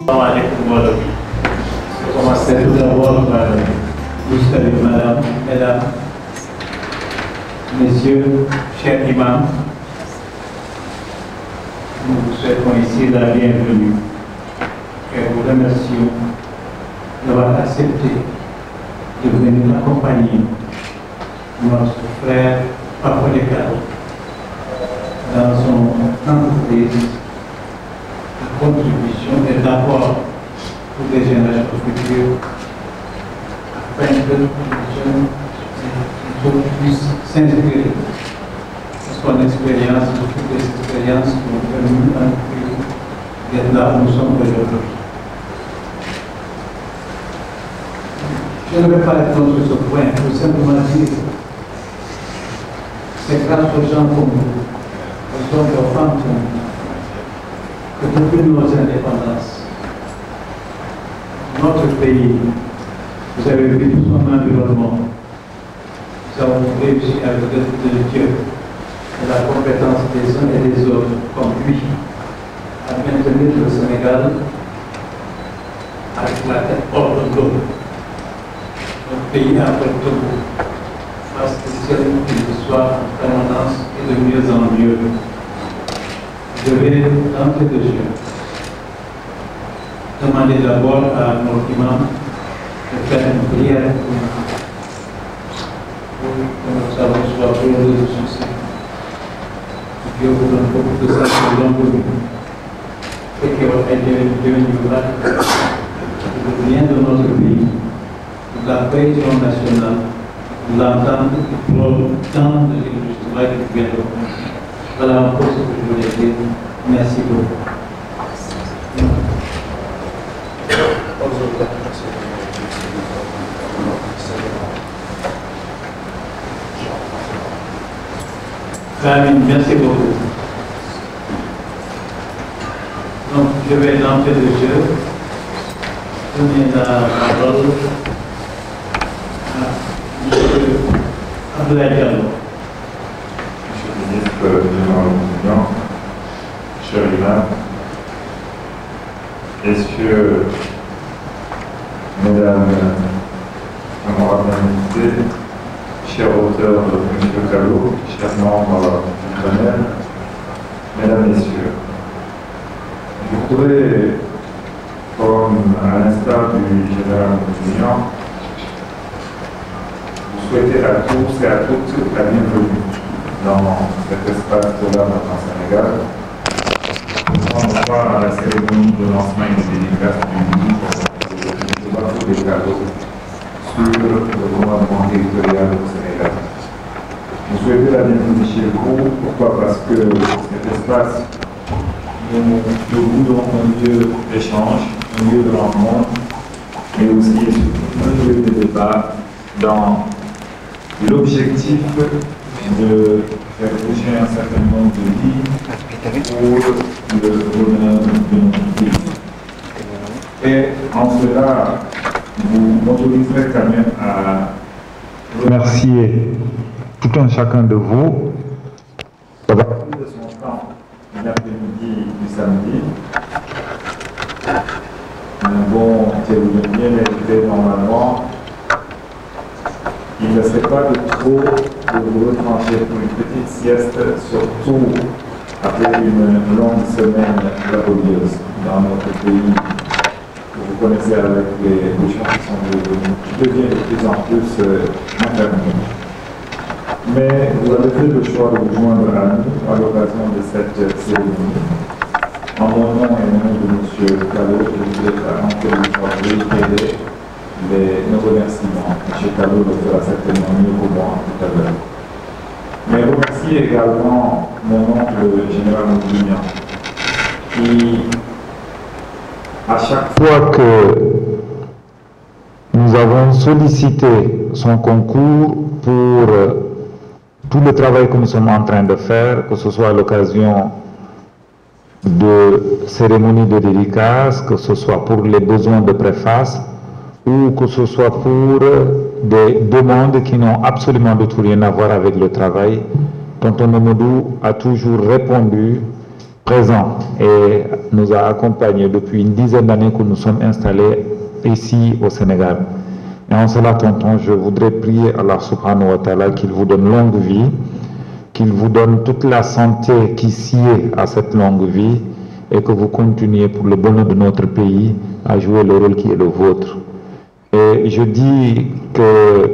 Je commencerai tout d'abord par vous saluer, madame, mesdames, messieurs, chers imams. Nous vous souhaitons ici la bienvenue et vous remercions d'avoir accepté de venir accompagner notre frère Papa Dekal dans son entreprise de contribution et d'apport pour les générations futures afin que les jeunes puissent s'inspirer de son expérience, de toutes les expériences qui ont permis à notre pays d'être là où nous sommes aujourd'hui. Je ne vais pas répondre sur ce point, je veux simplement dire que c'est grâce aux gens comme vous, aux hommes et aux femmes comme vous, que depuis nos indépendances, notre pays, vous avez vu tout son environnement, nous avons réussi avec l'aide de Dieu et la compétence des uns et des autres, comme lui, à maintenir le Sénégal avec la tête hors de l'eau. Notre pays a fait tout face à ciel qu'il soit en permanence et de mieux en mieux. Je vais, d'entrée de jeu, demander d'abord à notre imam de faire une prière pour que nos travaux soient pleins de succès. Dieu vous donne beaucoup de ça sur longue vie. Et que votre aide devienne le bien de notre pays, de la cohésion nationale, de l'entente et pour tant de l'industrie qui vient de nous. Voilà un peu ce que je voulais dire. Merci beaucoup. Amin, merci beaucoup. Donc, je vais lancer le jeu. Donner la parole à M. Abdoulaye Diallo. Monsieur le ministre de l'Environnement, cher imam, messieurs, mesdames, honorables invités, chers auteurs de M. Kallo, chers membres du panel, mesdames, messieurs, je voudrais, comme à l'instar du général Mounian, vous souhaiter à tous et à toutes la bienvenue dans cet espace de l'âme en Sénégal. Prendre part à la cérémonie de lancement et de dédicace du livre de Papa Dekal sur le commandement territorial au Sénégal. Vous souhaitez la bienvenue chez vous, pourquoi? Parce que cet espace, nous voulons un lieu d'échange, un lieu de rencontre, mais aussi un lieu de débat dans l'objectif de faire bouger un certain nombre de vies pour le bonheur de notre pays. Et en cela, vous m'autoriserez quand même à remercier tout un chacun de vous d'avoir pris de son temps l'après-midi du samedi. Un bon théologien bien mérité normalement. Il ne serait pas de trop de vous retrancher pour une petite sieste, surtout après une longue semaine laborieuse dans notre pays que vous connaissez avec les gens qui deviennent de plus en plus infirmiers. Mais vous avez fait le choix de vous joindre à nous à l'occasion de cette cérémonie. En mon nom et au nom de M. Kallo, je voudrais encore une fois réitérer nos remerciements. M. Kallo le fera certainement mieux que moi tout à l'heure. Mais remercier également mon oncle général Mounian, qui, à chaque fois que nous avons sollicité son concours pour tout le travail que nous sommes en train de faire, que ce soit à l'occasion de cérémonies de dédicace, que ce soit pour les besoins de préface, ou que ce soit pour des demandes qui n'ont absolument rien à voir avec le travail, tonton Mamadou a toujours répondu présent et nous a accompagnés depuis une dizaine d'années que nous sommes installés ici au Sénégal. Et en cela, tonton, je voudrais prier Allah subhanahu wa ta'ala qu'il vous donne longue vie, qu'il vous donne toute la santé qui sied à cette longue vie et que vous continuez pour le bonheur de notre pays à jouer le rôle qui est le vôtre. Et je dis que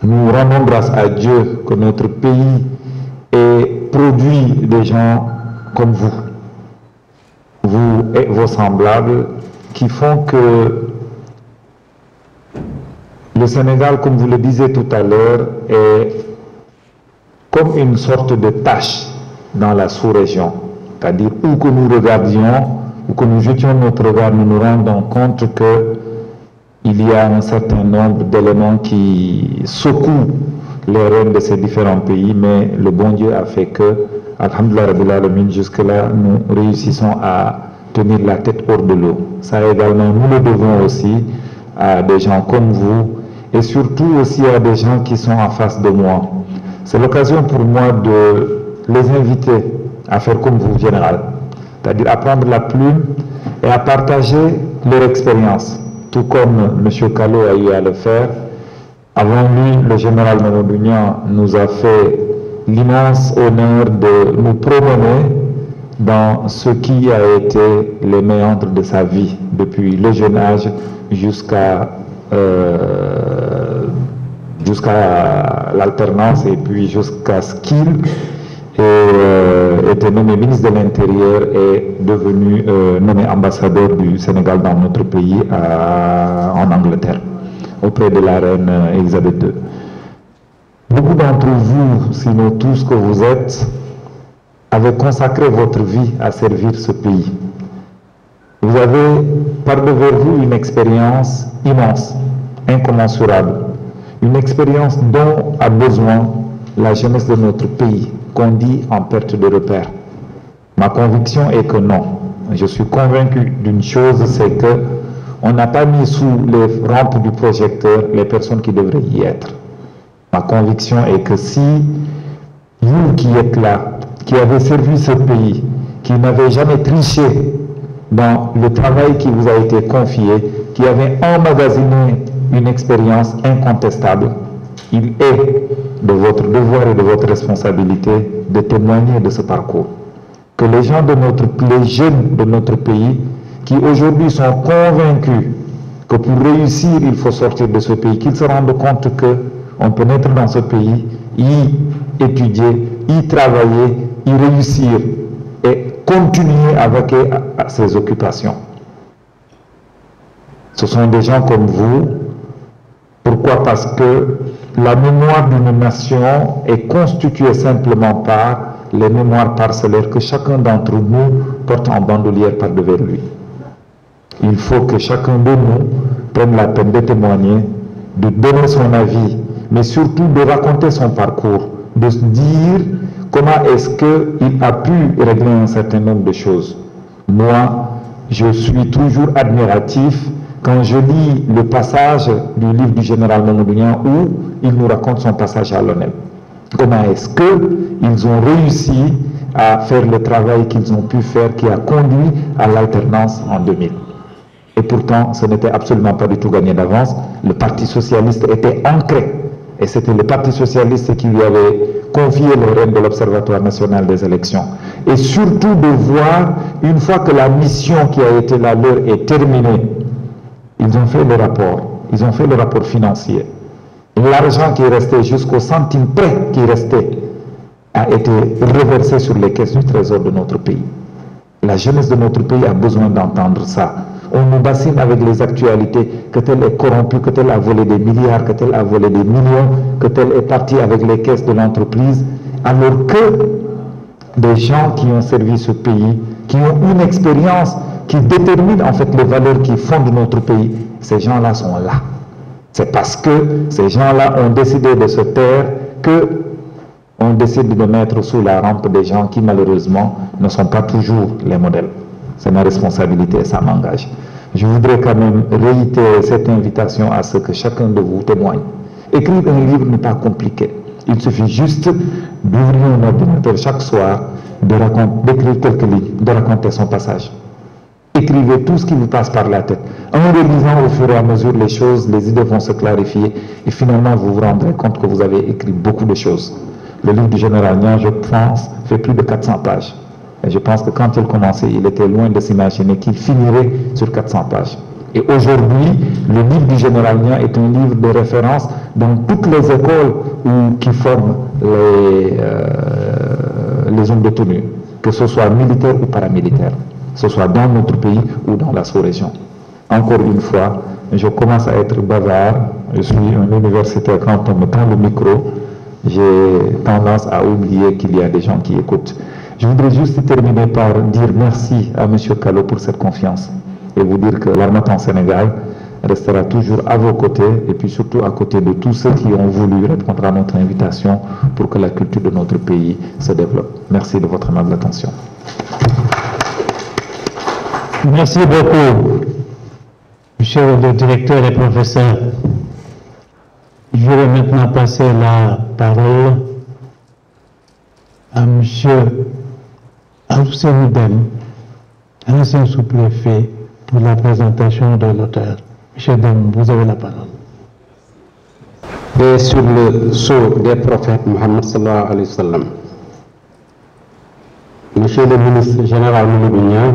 nous rendons grâce à Dieu que notre pays ait produit des gens comme vous et vos semblables, qui font que le Sénégal, comme vous le disiez tout à l'heure, est comme une sorte de tâche dans la sous-région. C'est-à-dire, où que nous regardions, où que nous jetions notre regard, nous nous rendons compte qu'il y a un certain nombre d'éléments qui secouent les rênes de ces différents pays, mais le bon Dieu a fait que, alhamdoulilah rabbil alamin, jusque-là, nous réussissons à tenir la tête hors de l'eau. Ça également, nous le devons aussi à des gens comme vous, et surtout aussi à des gens qui sont en face de moi. C'est l'occasion pour moi de les inviter à faire comme vous, général, c'est-à-dire à prendre la plume et à partager leur expérience, tout comme M. Kalo a eu à le faire. Avant lui, le général Mamadou Niang nous a fait l'immense honneur de nous promener dans ce qui a été les méandres de sa vie, depuis le jeune âge jusqu'à l'alternance et puis jusqu'à ce qu'il était nommé ministre de l'Intérieur et devenu nommé ambassadeur du Sénégal dans notre pays en Angleterre, auprès de la reine Elisabeth II. Beaucoup d'entre vous, sinon tous que vous êtes, avez consacré votre vie à servir ce pays. Vous avez par devant vous une expérience immense, incommensurable, une expérience dont a besoin la jeunesse de notre pays, qu'on dit en perte de repère. Ma conviction est que non. Je suis convaincu d'une chose, c'est que on n'a pas mis sous les rampes du projecteur les personnes qui devraient y être. Ma conviction est que si vous qui êtes là, qui avez servi ce pays, qui n'avez jamais triché dans le travail qui vous a été confié, qui avez emmagasiné une expérience incontestable, il est de votre devoir et de votre responsabilité de témoigner de ce parcours. Que les gens de les jeunes de notre pays, qui aujourd'hui sont convaincus que pour réussir, il faut sortir de ce pays, qu'ils se rendent compte qu'on peut naître dans ce pays, y étudier, y travailler, y réussir et continuer avec ses occupations. Ce sont des gens comme vous. Pourquoi? Parce que la mémoire d'une nation est constituée simplement par les mémoires parcellaires que chacun d'entre nous porte en bandoulière par devers lui. Il faut que chacun de nous prenne la peine de témoigner, de donner son avis, mais surtout de raconter son parcours, de se dire comment est-ce qu'il a pu régler un certain nombre de choses. Moi, je suis toujours admiratif quand je lis le passage du livre du général Mamadou Niang où il nous raconte son passage à l'ONEL. Comment est-ce qu'ils ont réussi à faire le travail qu'ils ont pu faire qui a conduit à l'alternance en 2000. Et pourtant, ce n'était absolument pas du tout gagné d'avance. Le Parti socialiste était ancré. Et c'était le Parti socialiste qui lui avait confié le rêne de l'Observatoire national des élections. Et surtout de voir, une fois que la mission qui a été la leur est terminée, ils ont fait le rapport. Ils ont fait le rapport financier. L'argent qui est resté jusqu'au centime près qui restait a été reversé sur les caisses du trésor de notre pays. La jeunesse de notre pays a besoin d'entendre ça. On nous bassine avec les actualités, que tel est corrompu, que tel a volé des milliards, que tel a volé des millions, que tel est parti avec les caisses de l'entreprise, alors que des gens qui ont servi ce pays, qui ont une expérience qui détermine en fait les valeurs qui fondent notre pays, ces gens-là sont là. C'est parce que ces gens-là ont décidé de se taire que on décide de mettre sous la rampe des gens qui malheureusement ne sont pas toujours les modèles. C'est ma responsabilité et ça m'engage. Je voudrais quand même réitérer cette invitation à ce que chacun de vous témoigne. Écrire un livre n'est pas compliqué. Il suffit juste d'ouvrir un ordinateur chaque soir d'écrire quelques lignes, de raconter son passage. Écrivez tout ce qui vous passe par la tête. En réalisant au fur et à mesure les choses, les idées vont se clarifier et finalement vous vous rendrez compte que vous avez écrit beaucoup de choses. Le livre du général Niang, je pense, fait plus de 400 pages. Et je pense que quand il commençait, il était loin de s'imaginer qu'il finirait sur 400 pages. Et aujourd'hui, le livre du général Niang est un livre de référence dans toutes les écoles qui forment les hommes de tenue, que ce soit militaire ou paramilitaire, que ce soit dans notre pays ou dans la sous-région. Encore une fois, je commence à être bavard, je suis un universitaire, quand on me tend le micro, j'ai tendance à oublier qu'il y a des gens qui écoutent. Je voudrais juste terminer par dire merci à M. Kallo pour cette confiance et vous dire que l'Harmattan Sénégal restera toujours à vos côtés et puis surtout à côté de tous ceux qui ont voulu répondre à notre invitation pour que la culture de notre pays se développe. Merci de votre aimable attention. Merci beaucoup, monsieur le directeur et professeur. Je vais maintenant passer la parole à monsieur Housseinou Dème, ancien sous-préfet, pour la présentation de l'auteur. Monsieur Dème, vous avez la parole. Et sur le sceau des prophètes Mohammed sallallahu alayhi wa sallam. Monsieur le ministre général Mamadou Niang,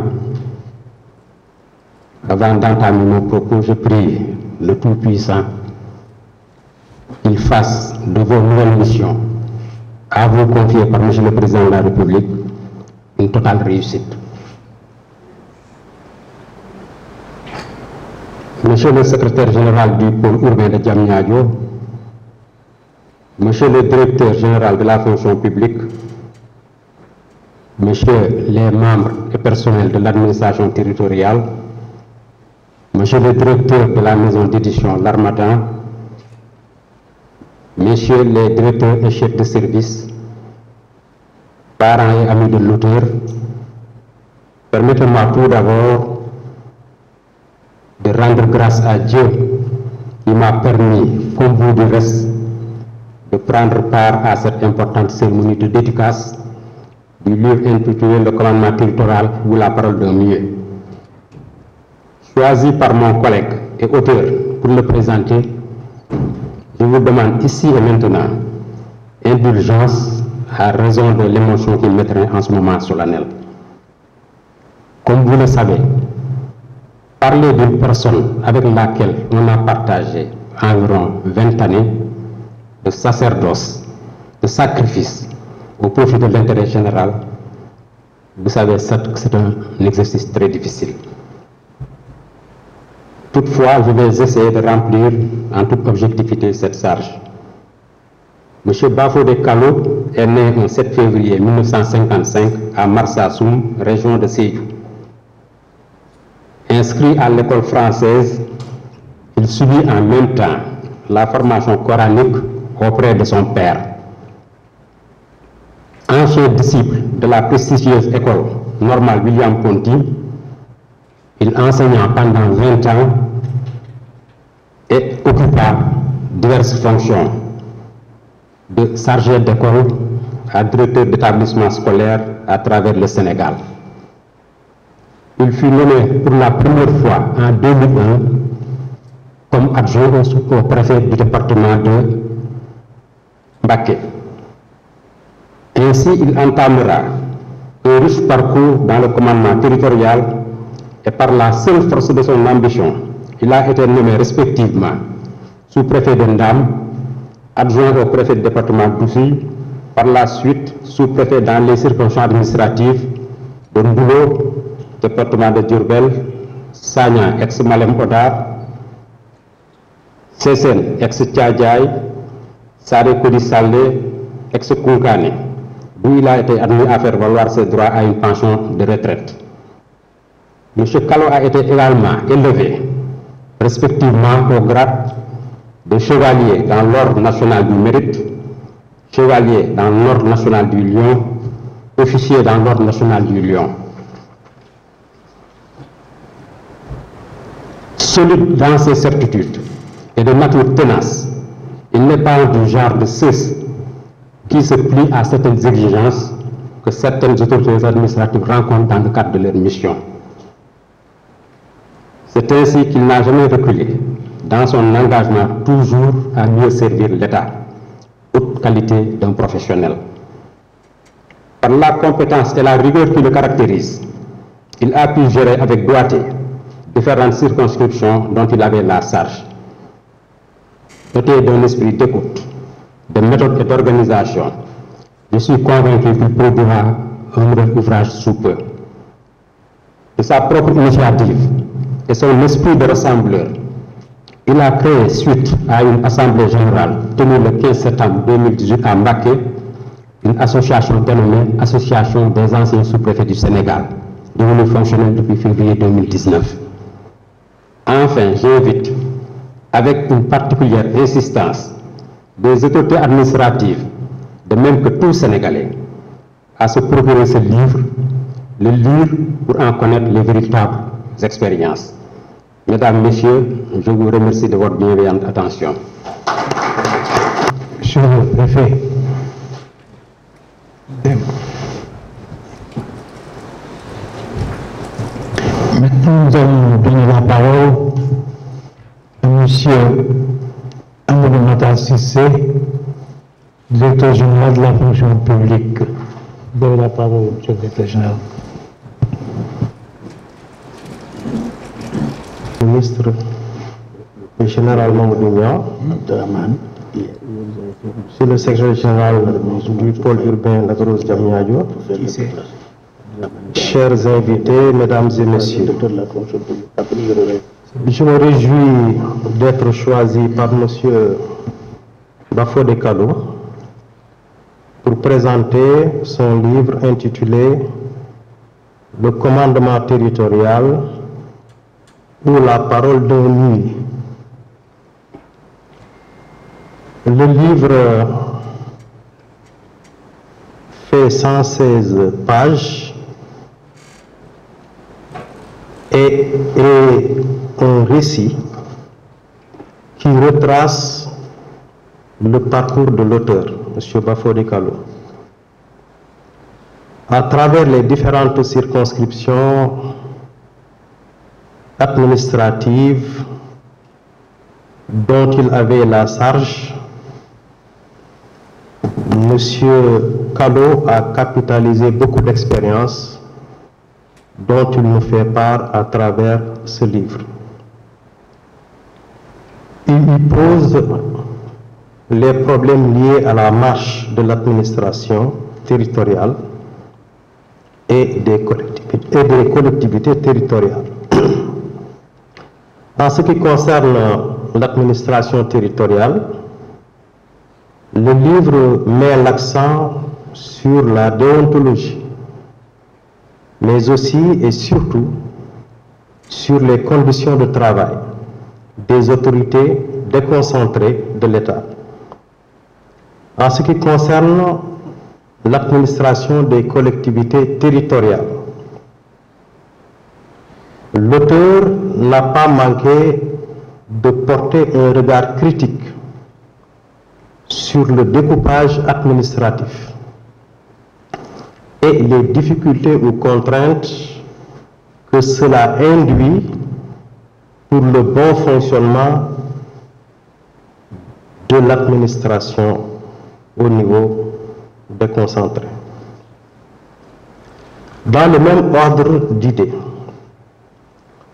avant d'entamer mon propos, je prie le Tout-Puissant qu'il fasse de vos nouvelles missions à vous confier par Monsieur le Président de la République une totale réussite. Monsieur le secrétaire général du pôle urbain de Diamniadio, Monsieur le directeur général de la fonction publique, Messieurs les membres et personnels de l'administration territoriale, Monsieur le directeur de la maison d'édition L'Harmattan, Messieurs les directeurs et chefs de service, parents et amis de l'auteur, permettez-moi tout d'abord de rendre grâce à Dieu qui m'a permis, comme vous du reste, de prendre part à cette importante cérémonie de dédicace du livre intitulé Le commandement territorial ou la parole d'un mieux. Choisi par mon collègue et auteur pour le présenter, je vous demande ici et maintenant indulgence à raison de l'émotion qui mettrait en ce moment solennel. Comme vous le savez, parler d'une personne avec laquelle on a partagé environ 20 années de sacerdoce, de sacrifice au profit de l'intérêt général, vous savez, c'est un exercice très difficile. Toutefois, je vais essayer de remplir en toute objectivité cette charge. M. Bafodé Kallo est né le 7 février 1955 à Marsassoum, région de Sédhiou. Inscrit à l'école française, il subit en même temps la formation coranique auprès de son père. Ancien disciple de la prestigieuse école normale William Ponty, il enseigna pendant 20 ans et occupa diverses fonctions, de chargé d'école à directeur d'établissement scolaire à travers le Sénégal. Il fut nommé pour la première fois en 2001 comme adjoint au préfet du département de Mbacké. Ainsi, il entamera un riche parcours dans le commandement territorial et par la seule force de son ambition, il a été nommé respectivement sous-préfet de Ndam, adjoint au préfet du département d'Oussouye, par la suite sous-préfet dans les circonscriptions administratives de Mboulo, département de Diourbel, Sagna, ex-Malem Hodar, Sessène, ex-Thiadiaye, Saré Kodi Salé, ex-Koungani, d'où il a été admis à faire valoir ses droits à une pension de retraite. M. Kallo a été également élevé, respectivement au grade de chevalier dans l'ordre national du mérite, chevalier dans l'ordre national du Lion, officier dans l'ordre national du Lion. Solide dans ses certitudes et de nature tenace, il n'est pas du genre de ceux qui se plient à certaines exigences que certaines autorités administratives rencontrent dans le cadre de leur mission. C'est ainsi qu'il n'a jamais reculé dans son engagement toujours à mieux servir l'État, haute qualité d'un professionnel. Par la compétence et la rigueur qui le caractérisent, il a pu gérer avec doigté différentes circonscriptions dont il avait la charge. Doté d'un esprit d'écoute, de méthode et d'organisation, je suis convaincu qu'il produira un nouvel ouvrage sous peu. De sa propre initiative et son esprit de rassembleur, il a créé, suite à une assemblée générale tenue le 15 septembre 2018 à Mbacké, une association dénommée Association des anciens sous-préfets du Sénégal, devenue fonctionnelle depuis février 2019. Enfin, j'invite, avec une particulière insistance, des autorités administratives, de même que tous Sénégalais, à se procurer ce livre, le lire pour en connaître les véritables expériences. Mesdames, Messieurs, je vous remercie de votre bienveillante attention. Monsieur le préfet, maintenant nous allons donner la parole à monsieur Amadou Matar Cissé, directeur général de la fonction publique. Vous avez la parole, monsieur le directeur général. Ministre général Mamadou Niang, c'est le secrétaire général du pôle urbain Lac-Rose Diamniadio, chers invités, mesdames et messieurs, je me réjouis d'être choisi par monsieur Bafodé Kalo pour présenter son livre intitulé Le commandement territorial ou la parole d'un nuit. Le livre fait 116 pages et est un récit qui retrace le parcours de l'auteur, M. Bafodé Kalo, à travers les différentes circonscriptions administratives dont il avait la charge. Monsieur Kalo a capitalisé beaucoup d'expériences dont il nous fait part à travers ce livre. Il y pose les problèmes liés à la marche de l'administration territoriale et des collectivités territoriales. En ce qui concerne l'administration territoriale, le livre met l'accent sur la déontologie, mais aussi et surtout sur les conditions de travail des autorités déconcentrées de l'État. En ce qui concerne l'administration des collectivités territoriales, l'auteur n'a pas manqué de porter un regard critique sur le découpage administratif et les difficultés ou contraintes que cela induit pour le bon fonctionnement de l'administration au niveau déconcentré. Dans le même ordre d'idées,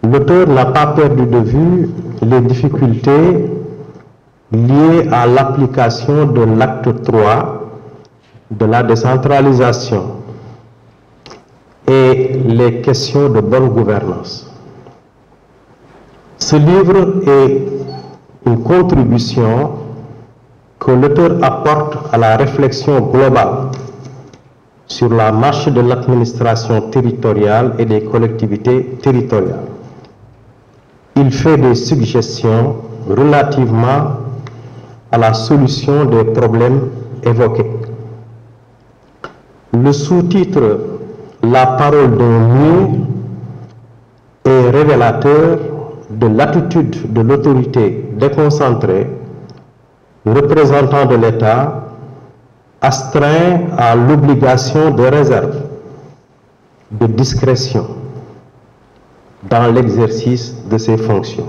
l'auteur n'a pas perdu de vue les difficultés liées à l'application de l'acte 3 de la décentralisation et les questions de bonne gouvernance. Ce livre est une contribution que l'auteur apporte à la réflexion globale sur la marche de l'administration territoriale et des collectivités territoriales. Il fait des suggestions relativement à la solution des problèmes évoqués. Le sous-titre « La parole d'un mieux » est révélateur de l'attitude de l'autorité déconcentrée, représentant de l'État, astreint à l'obligation de réserve, de discrétion dans l'exercice de ses fonctions.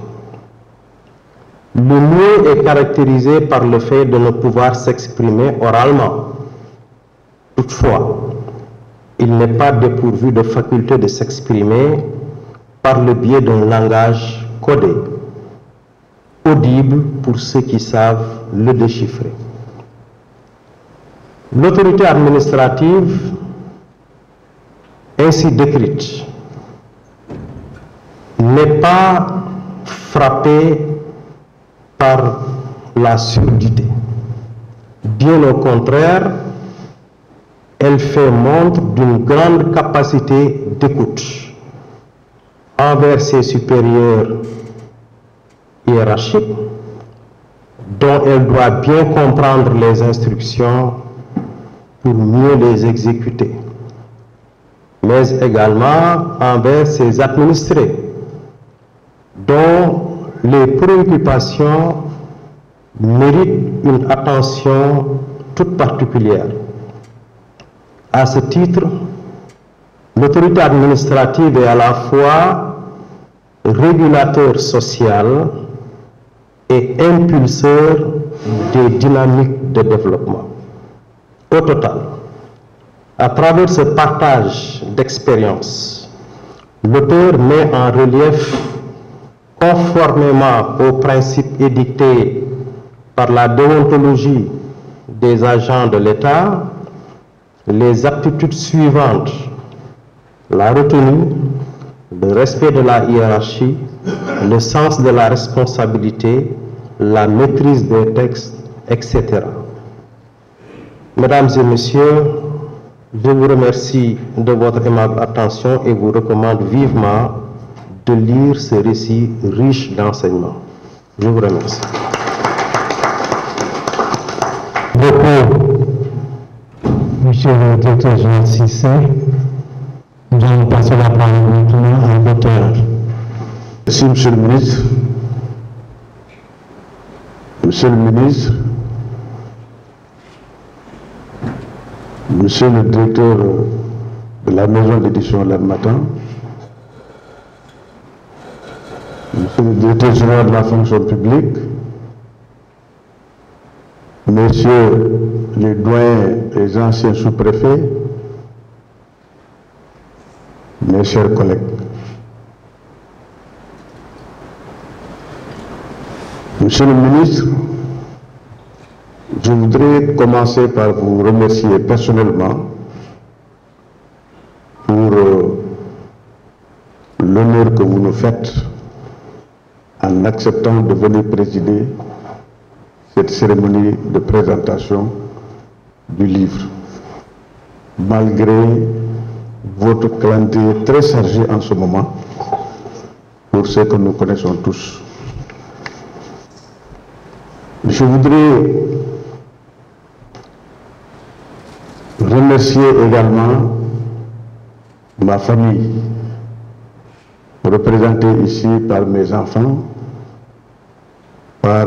Le mieux est caractérisé par le fait de ne pouvoir s'exprimer oralement. Toutefois, il n'est pas dépourvu de faculté de s'exprimer par le biais d'un langage codé, audible pour ceux qui savent le déchiffrer. L'autorité administrative, ainsi décrite, n'est pas frappée par la surdité. Bien au contraire, elle fait montre d'une grande capacité d'écoute envers ses supérieurs hiérarchiques, dont elle doit bien comprendre les instructions pour mieux les exécuter, mais également envers ses administrés, dont les préoccupations méritent une attention toute particulière. À ce titre, l'autorité administrative est à la fois régulateur social et impulseur des dynamiques de développement. Au total, à travers ce partage d'expériences, l'auteur met en relief, conformément aux principes édictés par la déontologie des agents de l'État, les aptitudes suivantes: la retenue, le respect de la hiérarchie, le sens de la responsabilité, la maîtrise des textes, etc. Mesdames et messieurs, je vous remercie de votre aimable attention et vous recommande vivement de lire ce récit riche d'enseignements. Je vous remercie. Beaucoup, Monsieur le directeur Jean Cissé. Nous allons passer la parole maintenant à l'auteur. Merci, Monsieur le ministre. Monsieur le ministre, Monsieur le directeur de la maison d'édition L'Harmattan, Monsieur le directeur général de la fonction publique, Messieurs les doyens et anciens sous-préfets, mes chers collègues. Monsieur le ministre, je voudrais commencer par vous remercier personnellement pour l'honneur que vous nous faites en acceptant de venir présider cette cérémonie de présentation du livre, malgré votre calendrier très chargé en ce moment, pour ce que nous connaissons tous. Je voudrais remercier également ma famille, représentée ici par mes enfants, par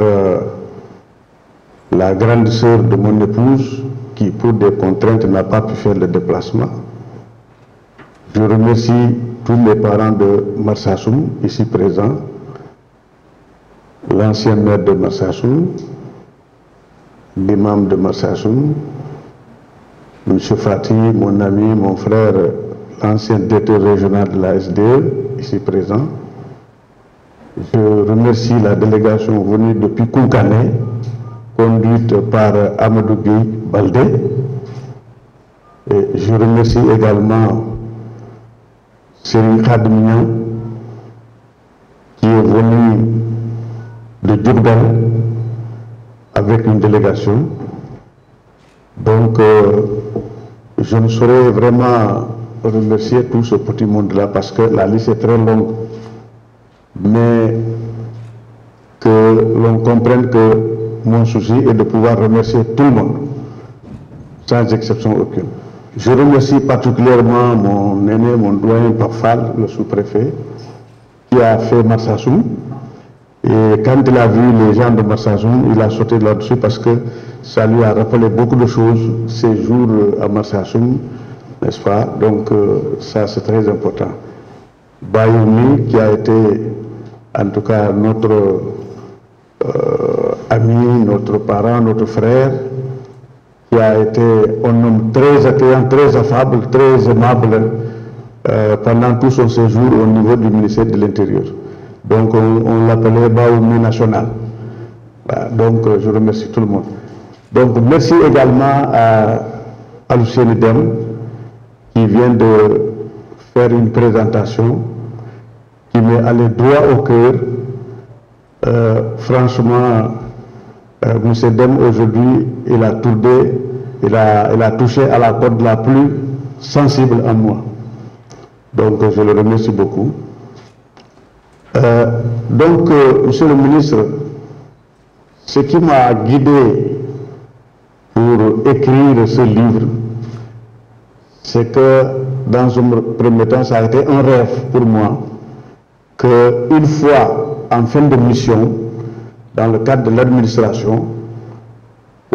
la grande sœur de mon épouse, qui pour des contraintes n'a pas pu faire le déplacement. Je remercie tous les parents de Marsassoum, ici présents, l'ancien maire de Marsassoum, l'imam de Marsassoum, M. Fati, mon ami, mon frère, l'ancien directeur régional de la SDE, ici présent. Je remercie la délégation venue depuis Kounkané, conduite par Amadou Gueye Baldé. Et je remercie également Serigne Khadimia, qui est venu de Diourbel avec une délégation. Donc, je ne saurais vraiment remercier tout ce petit monde-là parce que la liste est très longue. Mais que l'on comprenne que mon souci est de pouvoir remercier tout le monde, sans exception aucune. Je remercie particulièrement mon aîné, mon doyen Pape Fall, le sous-préfet, qui a fait Marsassoum. Et quand il a vu les gens de Marsassoum, il a sauté là-dessus parce que ça lui a rappelé beaucoup de choses, ces jours à Marsassoum, n'est-ce pas? Donc ça c'est très important. Bayoumi, qui a été en tout cas notre ami, notre parent, notre frère, qui a été un homme très accueillant, très affable, très aimable pendant tout son séjour au niveau du ministère de l'Intérieur. Donc on l'appelait Bayoumi National. Voilà, donc je remercie tout le monde. Donc merci également à Lucien Dem qui vient de faire une présentation qui m'est allée droit au cœur. Franchement, M. Dem aujourd'hui, il a touché à la corde la plus sensible en moi. Donc je le remercie beaucoup. Monsieur le ministre, ce qui m'a guidé pour écrire ce livre, c'est que dans un premier temps, ça a été un rêve pour moi qu'une fois en fin de mission, dans le cadre de l'administration,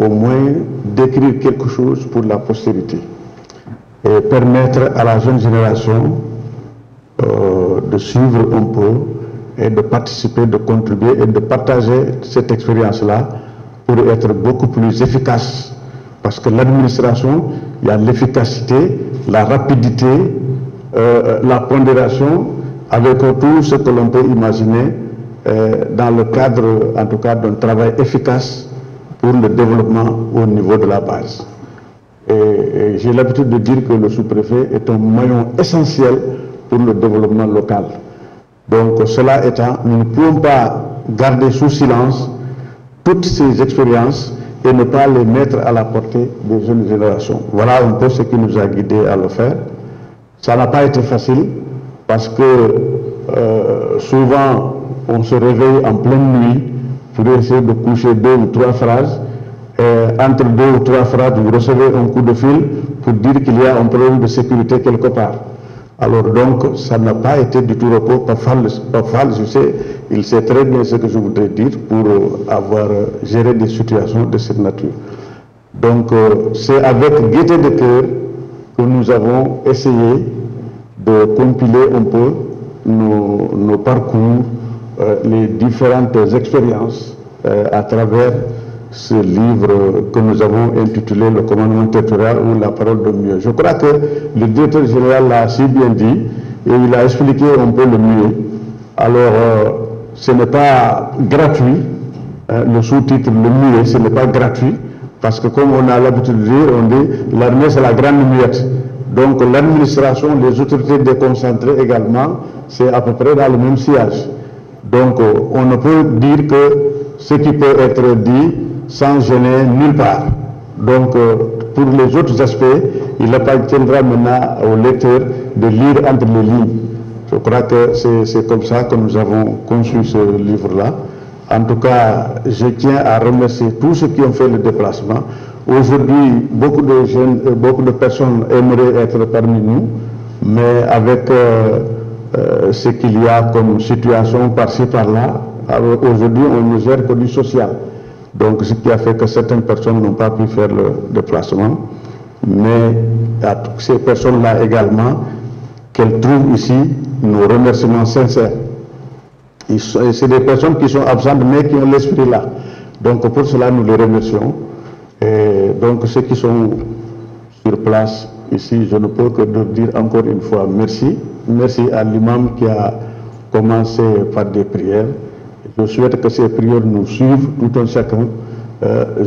au moins d'écrire quelque chose pour la postérité et permettre à la jeune génération de suivre un peu et de participer, de contribuer et de partager cette expérience-là pour être beaucoup plus efficace. Parce que l'administration, il y a l'efficacité, la rapidité, la pondération, avec tout ce que l'on peut imaginer dans le cadre, en tout cas, d'un travail efficace pour le développement au niveau de la base. Et j'ai l'habitude de dire que le sous-préfet est un maillon essentiel pour le développement local. Donc, cela étant, nous ne pouvons pas garder sous silence toutes ces expériences et ne pas les mettre à la portée des jeunes générations. Voilà un peu ce qui nous a guidés à le faire. Ça n'a pas été facile parce que souvent on se réveille en pleine nuit pour essayer de coucher 2 ou 3 phrases. Et entre 2 ou 3 phrases, vous recevez un coup de fil pour dire qu'il y a un problème de sécurité quelque part. Alors donc, ça n'a pas été du tout repos. Parfois, je sais, il sait très bien ce que je voudrais dire pour avoir géré des situations de cette nature. Donc, c'est avec gaieté de cœur que nous avons essayé de compiler un peu nos parcours, les différentes expériences à travers ce livre que nous avons intitulé Le commandement territorial ou la parole de mieux. Je crois que le directeur général l'a si bien dit et il a expliqué un peu le mieux. Alors, ce n'est pas gratuit, le sous-titre le mieux, ce n'est pas gratuit, parce que comme on a l'habitude de dire, on dit l'armée c'est la grande muette. Donc l'administration, les autorités déconcentrées également, c'est à peu près dans le même sillage. Donc on ne peut dire que ce qui peut être dit sans gêner nulle part. Donc, pour les autres aspects, il appartiendra maintenant au lecteur de lire entre les lignes. Je crois que c'est comme ça que nous avons conçu ce livre-là. En tout cas, je tiens à remercier tous ceux qui ont fait le déplacement. Aujourd'hui, beaucoup de jeunes, beaucoup de personnes aimeraient être parmi nous, mais avec ce qu'il y a comme situation par-ci, par-là, aujourd'hui, on ne gère que du social. Donc, ce qui a fait que certaines personnes n'ont pas pu faire le déplacement. Mais à toutes ces personnes-là également, qu'elles trouvent ici nos remerciements sincères. C'est des personnes qui sont absentes, mais qui ont l'esprit là. Donc, pour cela, nous les remercions. Et donc, ceux qui sont sur place ici, je ne peux que dire encore une fois merci. Merci à l'imam qui a commencé par des prières. Je souhaite que ces prières nous suivent tout un chacun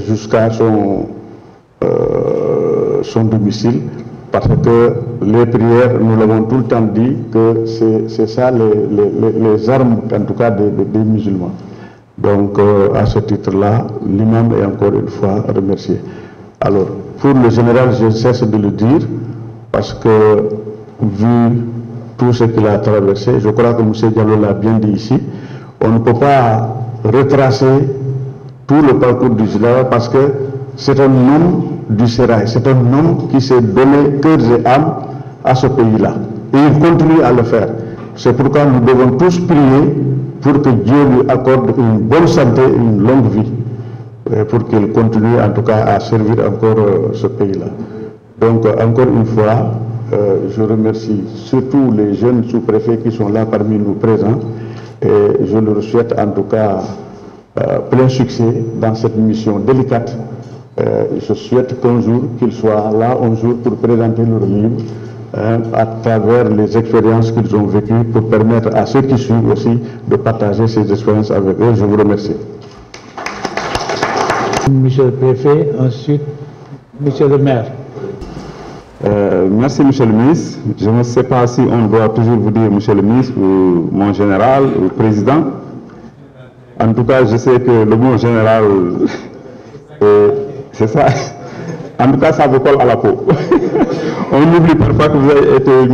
jusqu'à son domicile, parce que les prières, nous l'avons tout le temps dit, que c'est ça les armes, en tout cas des musulmans. Donc à ce titre-là, l'imam est encore une fois remercié. Alors, pour le général, je cesse de le dire, parce que vu tout ce qu'il a traversé, je crois que M. Diallo l'a bien dit ici, on ne peut pas retracer tout le parcours du général parce que c'est un homme du sérail, c'est un homme qui s'est donné cœur et âme à ce pays-là. Et il continue à le faire. C'est pourquoi nous devons tous prier pour que Dieu lui accorde une bonne santé et une longue vie. pour qu'il continue en tout cas à servir encore ce pays-là. Donc encore une fois, je remercie surtout les jeunes sous-préfets qui sont là parmi nous présents et je leur souhaite en tout cas plein succès dans cette mission délicate. Je souhaite qu'un jour qu'ils soient là un jour pour présenter leur livre à travers les expériences qu'ils ont vécues pour permettre à ceux qui suivent aussi de partager ces expériences avec eux. Je vous remercie. Monsieur le préfet, ensuite monsieur le maire. Merci monsieur le ministre. Je ne sais pas si on doit toujours vous dire monsieur le ministre ou mon général ou président. En tout cas, je sais que le mot général, c'est ça. En tout cas, ça vous colle à la peau. On oublie parfois que vous avez été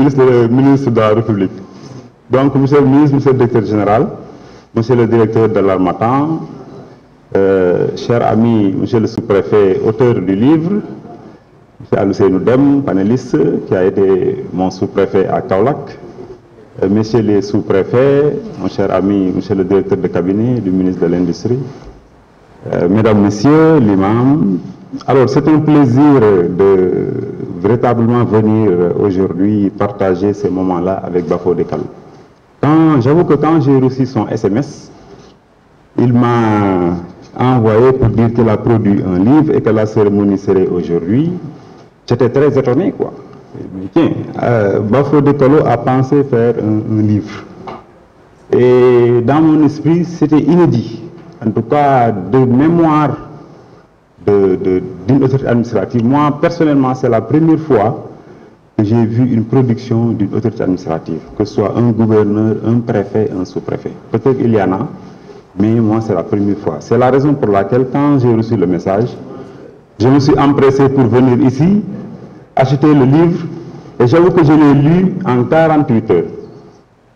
ministre de la République. Donc, monsieur le ministre, monsieur le directeur général, monsieur le directeur de l'Harmattan, cher ami, monsieur le sous-préfet, auteur du livre, monsieur Alousseinou Dem, panéliste, qui a été mon sous-préfet à Kaolack, messieurs les sous-préfets, mon cher ami, monsieur le directeur de cabinet du ministre de l'Industrie, mesdames, messieurs, l'imam. Alors, c'est un plaisir de véritablement venir aujourd'hui partager ces moments-là avec Bafo Dekal. J'avoue que quand j'ai reçu son SMS, il m'a envoyé pour dire qu'il a produit un livre et que la cérémonie serait aujourd'hui. J'étais très étonné, quoi. Tiens, Bafo Dekalo a pensé faire un livre. Et dans mon esprit, c'était inédit. En tout cas, de mémoire d'une autorité administrative. Moi, personnellement, c'est la première fois que j'ai vu une production d'une autorité administrative, que ce soit un gouverneur, un préfet, un sous-préfet. Peut-être qu'il y en a, mais moi, c'est la première fois. C'est la raison pour laquelle, quand j'ai reçu le message, je me suis empressé pour venir ici, acheter le livre, et j'avoue que je l'ai lu en 48 heures.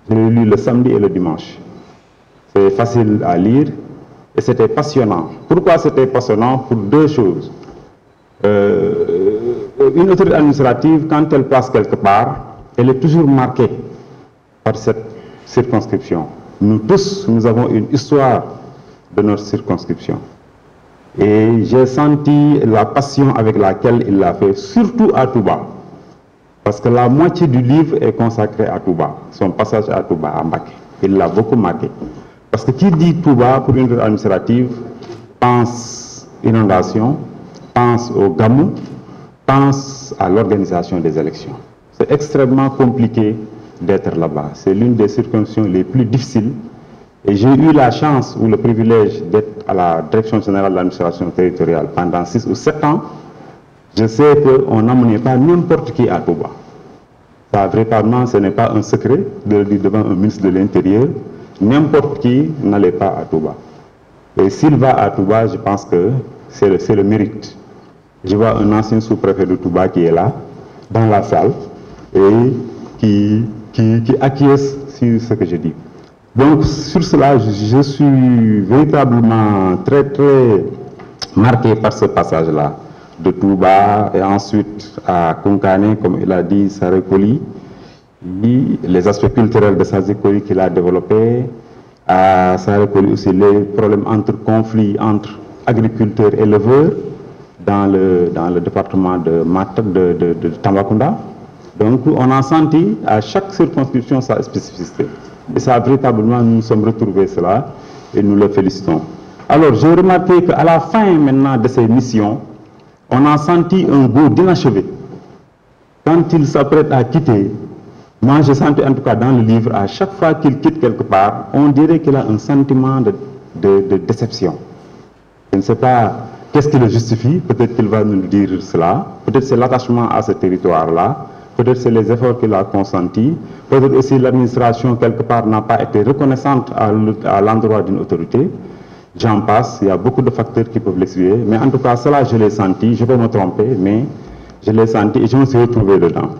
Je l'ai lu le samedi et le dimanche. C'est facile à lire. Et c'était passionnant. Pourquoi c'était passionnant? Pour deux choses. Une autorité administrative, quand elle passe quelque part, elle est toujours marquée par cette circonscription. Nous tous, nous avons une histoire de notre circonscription. Et j'ai senti la passion avec laquelle il l'a fait, surtout à Touba. Parce que la moitié du livre est consacrée à Touba, son passage à Touba, à Mbaké. Il l'a beaucoup marqué. Parce que qui dit Touba pour une autorité administrative pense inondation, pense au Gamou, pense à l'organisation des élections. C'est extrêmement compliqué d'être là-bas. C'est l'une des circonscriptions les plus difficiles. Et j'ai eu la chance ou le privilège d'être à la direction générale de l'administration territoriale pendant 6 ou 7 ans. Je sais qu'on n'amenait pas n'importe qui à Touba. Ça, véritablement, ce n'est pas un secret de le dire devant un ministre de l'Intérieur. N'importe qui n'allait pas à Touba. Et s'il va à Touba, je pense que c'est le mérite. Je vois un ancien sous-préfet de Touba qui est là, dans la salle, et qui acquiesce sur ce que je dis. Donc, sur cela, je suis véritablement très, très marqué par ce passage-là, de Touba, et ensuite à Konkane, comme il a dit, Sarekoli, les aspects culturels de Sarekoli qu'il a développés, à Sarekoli aussi les problèmes entre conflits entre agriculteurs et éleveurs dans le département de Tambacounda. Donc on a senti à chaque circonscription sa spécificité. Et ça, véritablement, nous nous sommes retrouvés cela et nous le félicitons. Alors j'ai remarqué qu'à la fin maintenant de ces missions, on a senti un goût d'inachevé. Quand il s'apprête à quitter, moi j'ai senti en tout cas dans le livre, à chaque fois qu'il quitte quelque part, on dirait qu'il a un sentiment de déception. Je ne sais pas qu'est-ce qui le justifie, peut-être qu'il va nous dire cela, peut-être c'est l'attachement à ce territoire-là, peut-être c'est les efforts qu'il a consentis, peut-être aussi l'administration quelque part n'a pas été reconnaissante à l'endroit d'une autorité. J'en passe, il y a beaucoup de facteurs qui peuvent l'expliquer, mais en tout cas cela je l'ai senti, je peux me tromper, mais je l'ai senti et je me suis retrouvé dedans.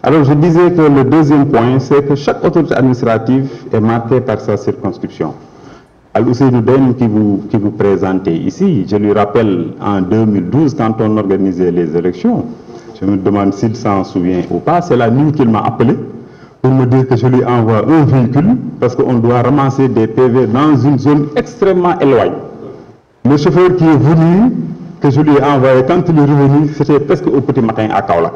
Alors je disais que le deuxième point, c'est que chaque autorité administrative est marquée par sa circonscription. Al-Ousseinou Den qui vous présentait ici, je lui rappelle en 2012 quand on organisait les élections, je me demande s'il s'en souvient ou pas, c'est la nuit qu'il m'a appelé pour me dire que je lui envoie un véhicule parce qu'on doit ramasser des PV dans une zone extrêmement éloignée. Le chauffeur qui est venu, que je lui ai envoyé, quand il est revenu, c'était presque au petit matin à Kaolack.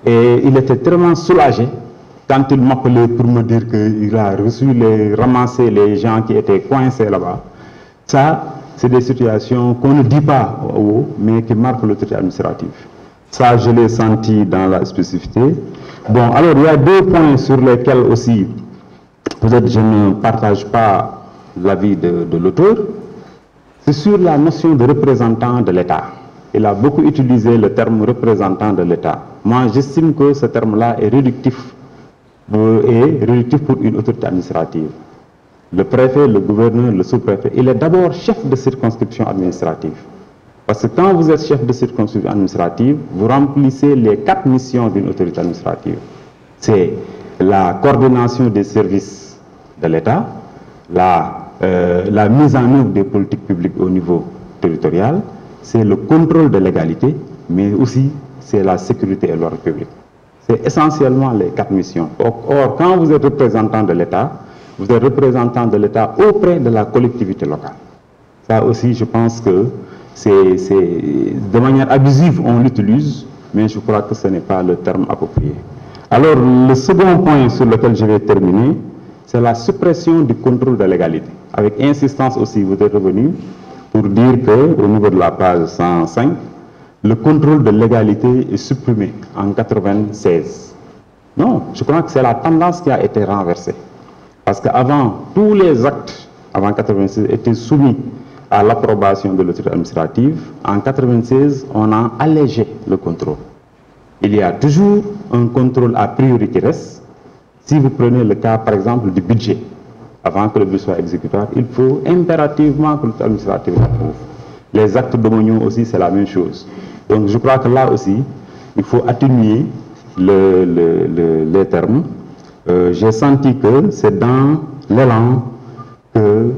Et il était tellement soulagé quand il m'appelait pour me dire qu'il a ramassé les gens qui étaient coincés là-bas. Ça, c'est des situations qu'on ne dit pas au haut, mais qui marquent l'autorité administrative. Ça, je l'ai senti dans la spécificité. Bon, alors il y a deux points sur lesquels aussi, peut-être je ne partage pas l'avis de l'auteur. C'est sur la notion de représentant de l'État. Il a beaucoup utilisé le terme représentant de l'État. Moi, j'estime que ce terme-là est réductif pour une autorité administrative. Le préfet, le gouverneur, le sous-préfet, il est d'abord chef de circonscription administrative. Parce que quand vous êtes chef de circonscription administrative, vous remplissez les 4 missions d'une autorité administrative. C'est la coordination des services de l'État, la mise en œuvre des politiques publiques au niveau territorial, c'est le contrôle de légalité, mais aussi c'est la sécurité et l'ordre public. C'est essentiellement les 4 missions. Or, quand vous êtes représentant de l'État, vous êtes représentant de l'État auprès de la collectivité locale. Ça aussi, je pense que de manière abusive, on l'utilise, mais je crois que ce n'est pas le terme approprié. Alors, le second point sur lequel je vais terminer, c'est la suppression du contrôle de légalité. Avec insistance aussi, vous êtes revenu pour dire qu'au niveau de la page 105, le contrôle de légalité est supprimé en 1996. Non, je crois que c'est la tendance qui a été renversée. Parce qu'avant, tous les actes, avant 1996, étaient soumis à l'approbation de l'autorité administrative. En 1996, on a allégé le contrôle. Il y a toujours un contrôle a priori qui reste. Si vous prenez le cas, par exemple, du budget, avant que le budget soit exécutoire, il faut impérativement que l'autorité administrative l'approuve. Les actes domaniaux aussi, c'est la même chose. Donc je crois que là aussi, il faut atténuer les termes. J'ai senti que c'est dans l'élan que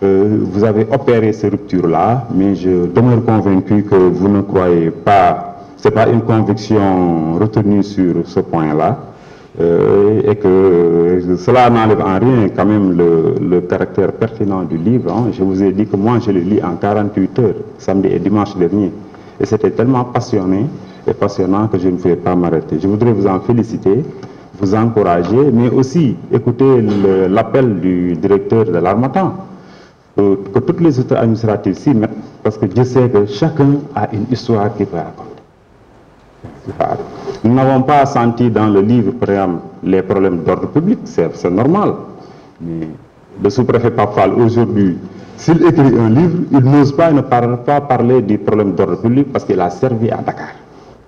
vous avez opéré ces ruptures-là, mais je demeure convaincu que vous ne croyez pas, ce n'est pas une conviction retenue sur ce point-là, et que cela n'enlève en rien quand même le caractère pertinent du livre. Hein. Je vous ai dit que moi je le lis en 48 heures, samedi et dimanche dernier, et c'était tellement passionnant que je ne pouvais pas m'arrêter. Je voudrais vous en féliciter, vous encourager, mais aussi écouter l'appel du directeur de l'Harmattan, que toutes les autorités administratives s'y mettent, parce que je sais que chacun a une histoire qu'il peut raconter. Nous n'avons pas senti dans le livre, par exemple, les problèmes d'ordre public, c'est normal. Mais le sous-préfet Papal, aujourd'hui, s'il écrit un livre, il n'ose pas ne pas parler du problème d'ordre public parce qu'il a servi à Dakar.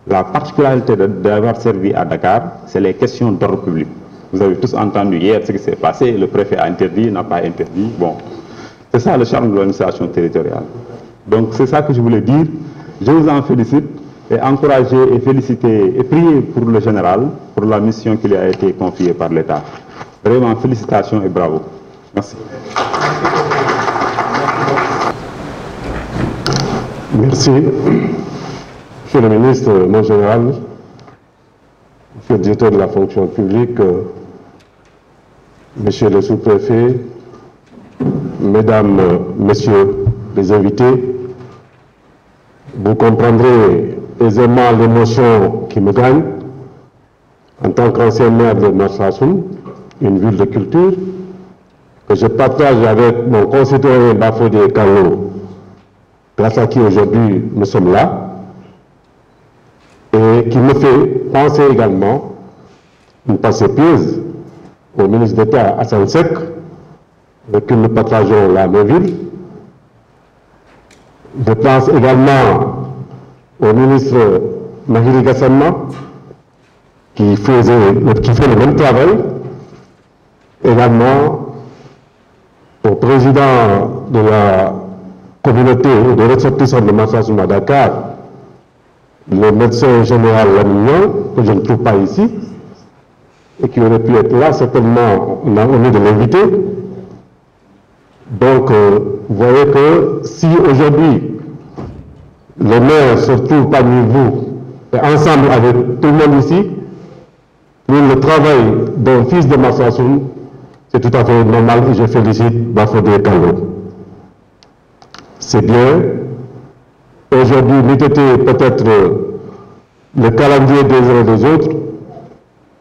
La particularité d'avoir servi à Dakar, c'est les questions d'ordre public. Vous avez tous entendu hier ce qui s'est passé, le préfet a interdit, n'a pas interdit. Bon, c'est ça le charme de l'administration territoriale. Donc c'est ça que je voulais dire. Je vous en félicite et encourager et féliciter et prier pour le général, pour la mission qui lui a été confiée par l'État. Vraiment, félicitations et bravo. Merci. Merci. Monsieur le ministre, mon général, monsieur le directeur de la fonction publique, monsieur le sous-préfet, mesdames, messieurs les invités, vous comprendrez aisément l'émotion qui me gagne en tant qu'ancien maire de Marsassoum, une ville de culture, que je partage avec mon concitoyen Bafodé Kallo, grâce à qui aujourd'hui nous sommes là, et qui me fait penser également une pensée pieuse au ministre d'État Hassan Sek, avec qui nous partageons la même ville. Je pense également au ministre Mahiri Gassama, qui fait le même travail, également au président de la communauté de ressortissants de Marsassoum à Dakar, le médecin général Lamignon, que je ne trouve pas ici, et qui aurait pu être là, certainement, on est de l'inviter. Donc, vous voyez que si aujourd'hui, les maires se trouvent parmi vous, et ensemble avec tout le monde ici, pour le travail d'un fils de Marsassoum, c'est tout à fait normal et je félicite Bafodé Kallo. c'est bien. Aujourd'hui, n'était peut-être le calendrier des uns et des autres,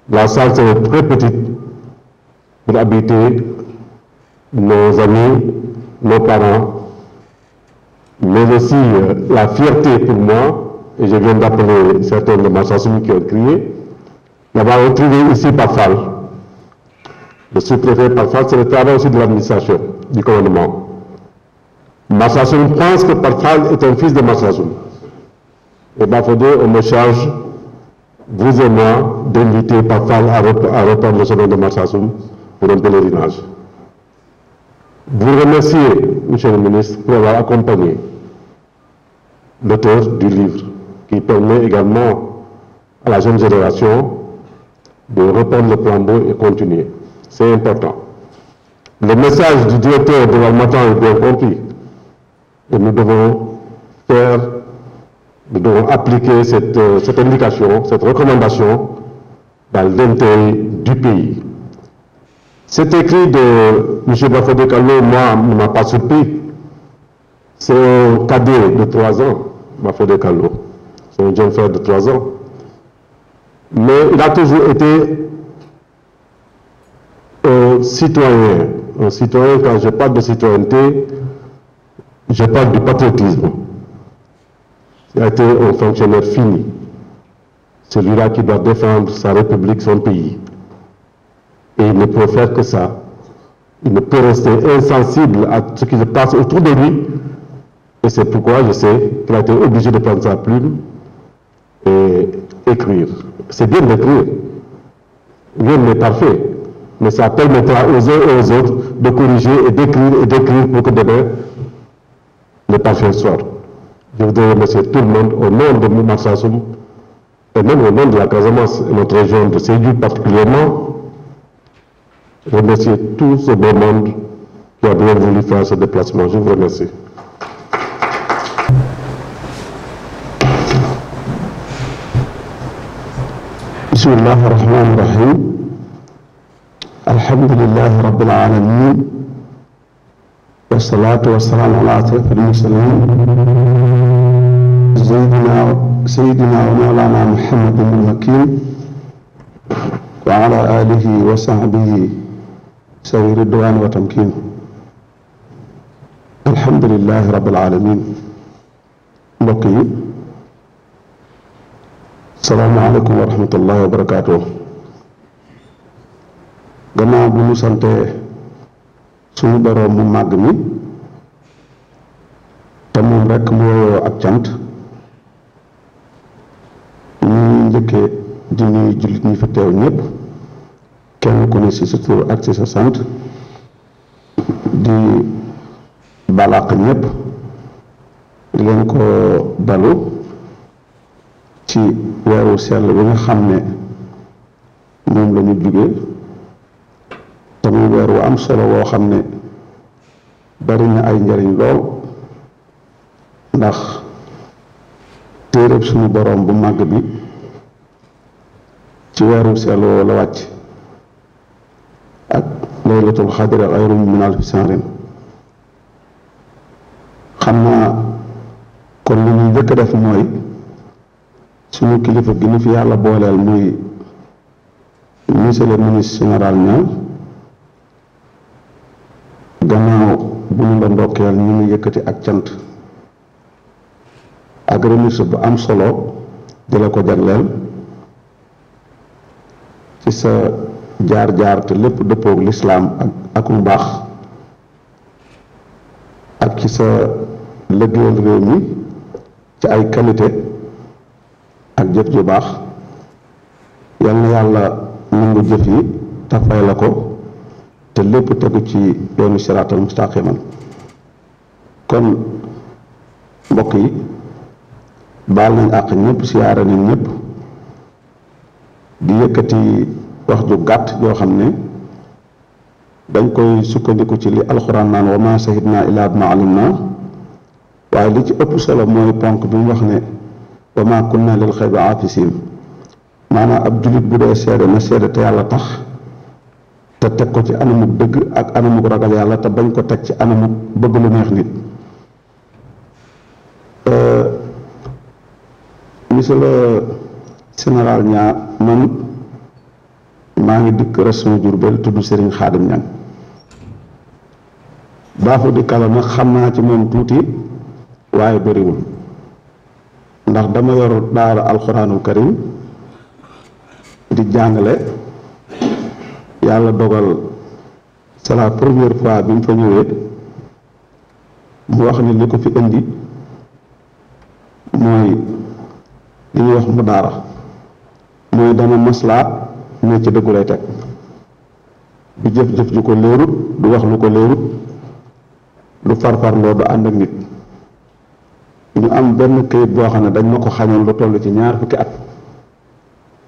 la salle serait très petite pour habiter nos amis, nos parents, mais aussi la fierté pour moi, et je viens d'appeler certains de Marsassoum qui ont crié, d'avoir retrouvé ici Pafal. Le sous-préfet Pafal, c'est le travail aussi de l'administration, du commandement. Marsassoum pense que Pafal est un fils de Marsassoum. Et Bafodé, on me charge, vous et moi, d'inviter Pafal à reprendre le sommet de Marsassoum pour un pèlerinage. Vous remerciez, Monsieur le ministre, pour avoir accompagné l'auteur du livre, qui permet également à la jeune génération de reprendre le flambeau et continuer. C'est important. Le message du directeur de l'Almatan est bien compris. Et nous devons appliquer cette indication, cette recommandation dans l'intérêt du pays. Cet écrit de M. Bafodé Kallo, moi, ne m'a pas surpris. C'est un cadet de 3 ans, Bafodé Kallo. C'est un jeune frère de 3 ans. Mais il a toujours été un citoyen. Un citoyen, quand je parle de citoyenneté, je parle du patriotisme. Il a été un fonctionnaire fini. Celui-là qui doit défendre sa République, son pays. Et il ne peut faire que ça. Il ne peut rester insensible à ce qui se passe autour de lui. Et c'est pourquoi je sais qu'il a été obligé de prendre sa plume et écrire. C'est bien d'écrire. Rien n'est parfait. Mais ça permettra aux uns et aux autres de corriger et d'écrire pour que demain, le parfait soit. Je voudrais remercier tout le monde au nom de Marsassoum et même au nom de la Casamance et notre région de Sédhiou particulièrement. Je remercie tout ce beau monde qui a bien voulu faire ce déplacement. Je vous remercie. Bismillah ar-Rahman ar-Rahim. Alhamdulillah Rabbil Alamin. والصلاة والسلام على أشرف المرسلين سيدنا ومولانا محمد المكين وعلى آله وصحبه سوي الرضوان وتمكين. الحمد لله رب العالمين. mbokk yi salaamaaleykum wa rahmatullahi wa barakaatuh. gannaaw bu ñu sante suñu boroom mu màgg mi te moom rekk mu woyoo ak cant, ñu njëkkee di nuyu jullit ñi fi teew ñépp, kenn ku ne ci sa tur ak ci sa sant, di balaq ñépp, di leen ko balu ci weeru sell bi nga xam ne moom la ñu jóge te muy weer wu am solo woo xam ne bari na ay njariñ lool, ndax téereb suñu boroom bu màgg bi ci weeru sell woo la wàcc, ak laylatul xadri xayrun min alfi shahrin. xam naa kon li ñuy njëkk a def mooy suñu kilifa gi ñu fi yàlla booleel muy monsieur le ministre général Niang, gannaaw bu ñu la ndokkeel ñu ngi yëkkati ak cant ak remercié bu am solo di la ko jagleel ci sa jaar-jaar te lépp dëppoog lislaam ak mu baax, ak ci sa liggéeyal réew mi ci ay qualité ak jëf ju baax. yal na yàlla nangu jëf yi te fay la ko te lépp tegu ci yoonu siraatal mustaqiman. kon mbokk yi baal nañ àq ñëpp, siyaare nañ ñëpp, di yëkkati wax ju gàtt yoo xam ne dañ koy sukkandiku ci li alxuraan naan wa ma shahidna illa bima alimna, waaye li ci ëpp solo mooy ponk bi mu wax ne wa ma kunna lil xaybi aafisin. maanaam ab jullit bu dee seede na seede te yàlla tax, te teg ko ci anamuk dëgg ak anamuk ragal yàlla, te bañ ko teg ci anamuk bëgg lu neex nit. monsieur le général Niang man maa ngi dëkk région Diourbel tudd Serigne Khadim Niang Bafoudy Kala nag xam naa ci moom tuuti waaye bëriwul ndax dama yor daara alxuraanul karim di jàngale yàlla dogal c'est la première fois bi mu fa ñëwee mu wax ni li ko fi indi mooy li ñuy wax mu daara mooy dana maslaa mais ci dëggu lay teg du jëf-jëf ju ko léerut du wax lu ko léerut du farfarloo du ànd ak nit ñu am benn këyit boo xam ne dañ ma ko xañoon lu toll ci 20 fukki at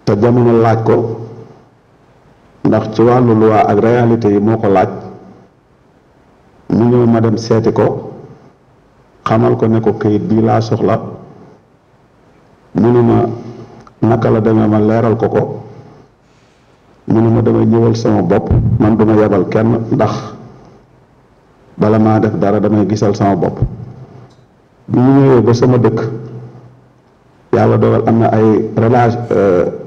te jamono laaj ko ndax ci wàllu loi ak réalité yi moo ko laaj mu ñëw ma dem seeti ko xamal ko ne ko këyit bii laa soxla mu ne ma naka la demee ma leeral ko ko mu ne ma damay ñëwal sama bopp man duma yebal kenn ndax bala maa def dara damay gisal sama bopp bi ñu ñëwee ba sama dëkk yàlla dogal am na ay relage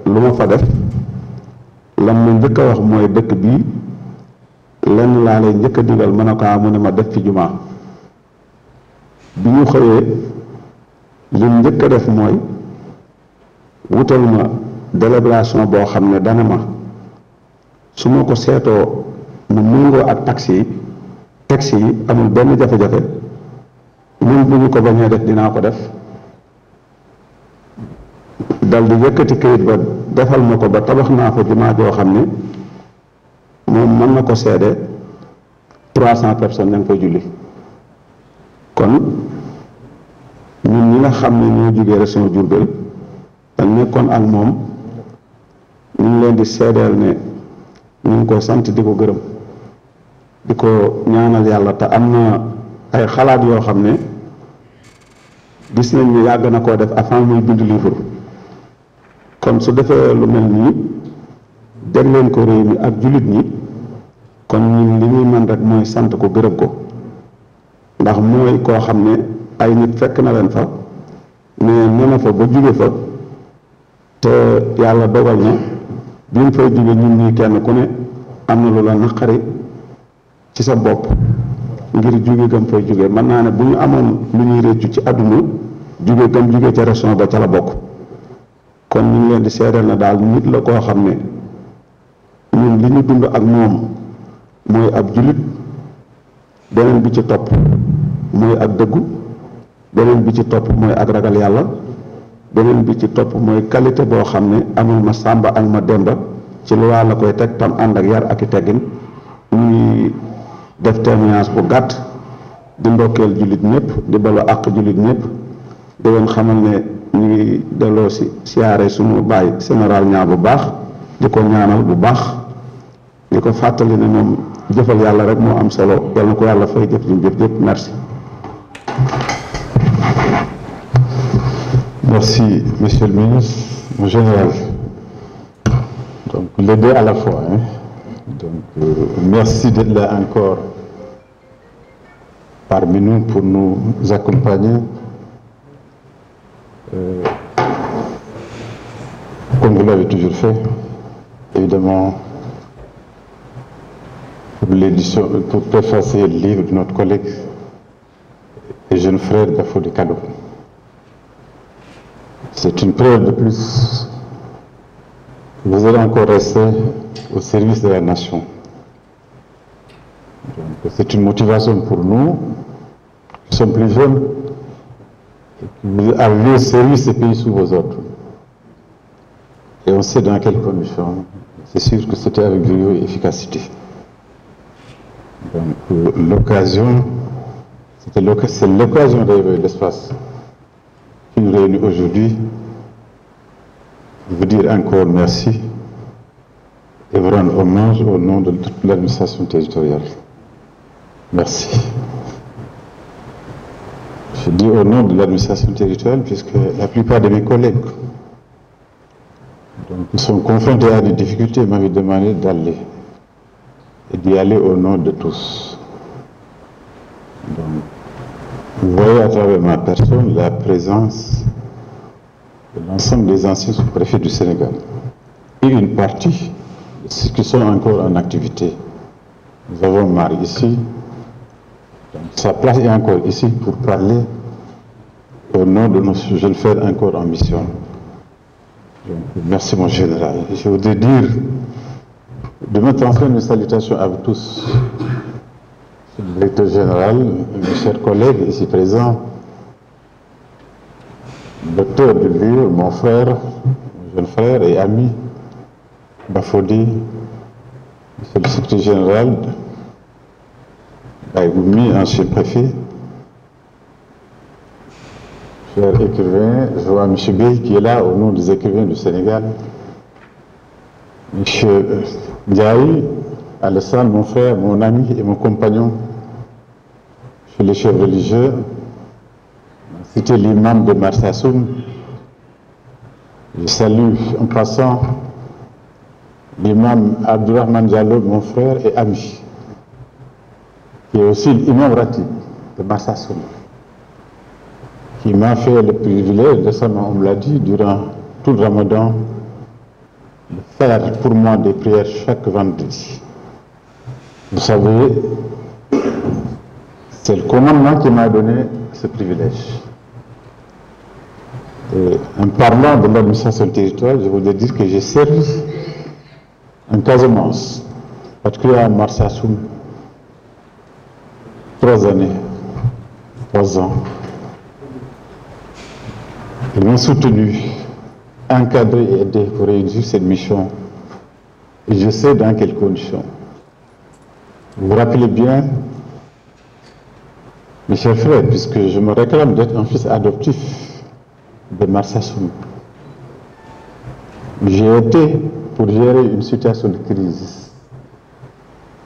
lu ma fa def lam ma njëkk a wax mooy dëkk bii lenn laa lay njëkk a digal mën a ko mu ne ma def fi jumaa bi ñu xëyee li njëkk a def mooy wutal ma délibération boo xam ne dana ma su ma ko seetoo mu méngoo ak taxi yi amul benn jafe-jafe même bu ñu ko bañee def dinaa ko def dal di yëkkati këyit ba defal ma ko ba tabax naa fa jumaa joo xam ne moom mën na ko seede 300 personnes nañ koy julli kon ñun ñi nga xam ne ñoo jógee région Diourbel dañ nekkoon ak moom ñu ngi leen di seedeel ne ñu ngi ko sant di ko gërëm di ko ñaanal yàlla te am na ay xalaat yoo xam ne gis nañ ne yàgg na koo def avant muy bind livre kon su defee lu mel nii dégg leen ko réew mi ak jullit ñi kon ñun li ñuy mën rek mooy sant ko gërëm ko ndax mooy koo xam ne ay nit fekk na leen fa mais ne fa ba jóge fa te yàlla dogal na bi mu fay jóge ñun ñii kenn ku ne am na lu la naqari ci sa bopp ngir jóge gam fay jóge mën naa ne bu ñu amoon lu ñuy réccu ci àdduna jóge gam jóge ca région ba ca la bokk kon ñu ngi leen di seedeel na daal nit la koo xam ne ñun li ñu dund ak moom mooy ab jullit beneen bi ci topp mooy ak dëggu beneen bi ci topp mooy ak ragal yàlla beneen bi ci topp mooy qualité boo xam ne amul ma sàmba ak ma demba ci lu waa la koy teg tam ànd ak yar ak i teggin ñuy def témoignage bu gàtt di ndokkeel jullit ñëpp di balu àq jullit ñëpp di leen xamal ne ñu ngi delloo si siyaare suñu baay général Niang bu baax di ko ñaanal bu baax di ko fàttali ne moom jëfal yàlla rek moo am solo yal na ko yàlla fay jëf jum jëf jëf merci. Merci, Monsieur le ministre, mon général. Donc, les deux à la fois. Hein. Donc, merci d'être là encore parmi nous pour nous accompagner. Comme vous l'avez toujours fait, évidemment, pour préfacer le livre de notre collègue et jeune frère Bafoudy Kala. C'est une preuve de plus que vous allez encore rester au service de la nation. C'est une motivation pour nous, qui sommes plus jeunes, et que vous arrivez au service des pays sous vos ordres. Et on sait dans quelles conditions. C'est sûr que c'était avec brio et efficacité. Donc l'occasion, c'est l'occasion de l'espace qui nous réunit aujourd'hui, de vous dire encore merci et vous rendre hommage au nom de toute l'administration territoriale. Merci. Je dis au nom de l'administration territoriale puisque la plupart de mes collègues qui sont confrontés à des difficultés m'avaient demandé d'aller et d'y aller au nom de tous. Donc, vous voyez à travers ma personne la présence de l'ensemble des anciens sous-préfets du Sénégal et une partie de ceux qui sont encore en activité. Nous avons Marie ici, donc sa place est encore ici pour parler au nom de nos jeunes frères encore en mission. Donc, merci mon général. Je voudrais dire de me transmettre une salutation à vous tous, le directeur général, mes chers collègues ici présents, le docteur de livre, mon frère, mon jeune frère et ami, Bafodi, monsieur le secrétaire général, Baïgoumi, ancien préfet, cher écrivain, je vois M. Bey qui est là au nom des écrivains du Sénégal, M. Ndiaye, Alassane, mon frère, mon ami et mon compagnon, M. le chef religieux, c'était l'imam de Marsassoum. Je salue en passant l'imam Abdurrahman Diallo, mon frère et ami, qui est aussi l'imam Ratib de Marsassoum, qui m'a fait le privilège, récemment on me l'a dit, durant tout le Ramadan, de faire pour moi des prières chaque vendredi. Vous savez, c'est le commandement qui m'a donné ce privilège. Et en parlant de l'administration territoriale, je voudrais dire que j'ai servi en Casamance, particulièrement à Marsassoum, 3 années, 3 ans. Ils m'ont soutenu, encadré et aidé pour réussir cette mission. Et je sais dans quelles conditions. Vous vous rappelez bien, mes chers frères, puisque je me réclame d'être un fils adoptif de Marsassoum. J'ai été pour gérer une situation de crise.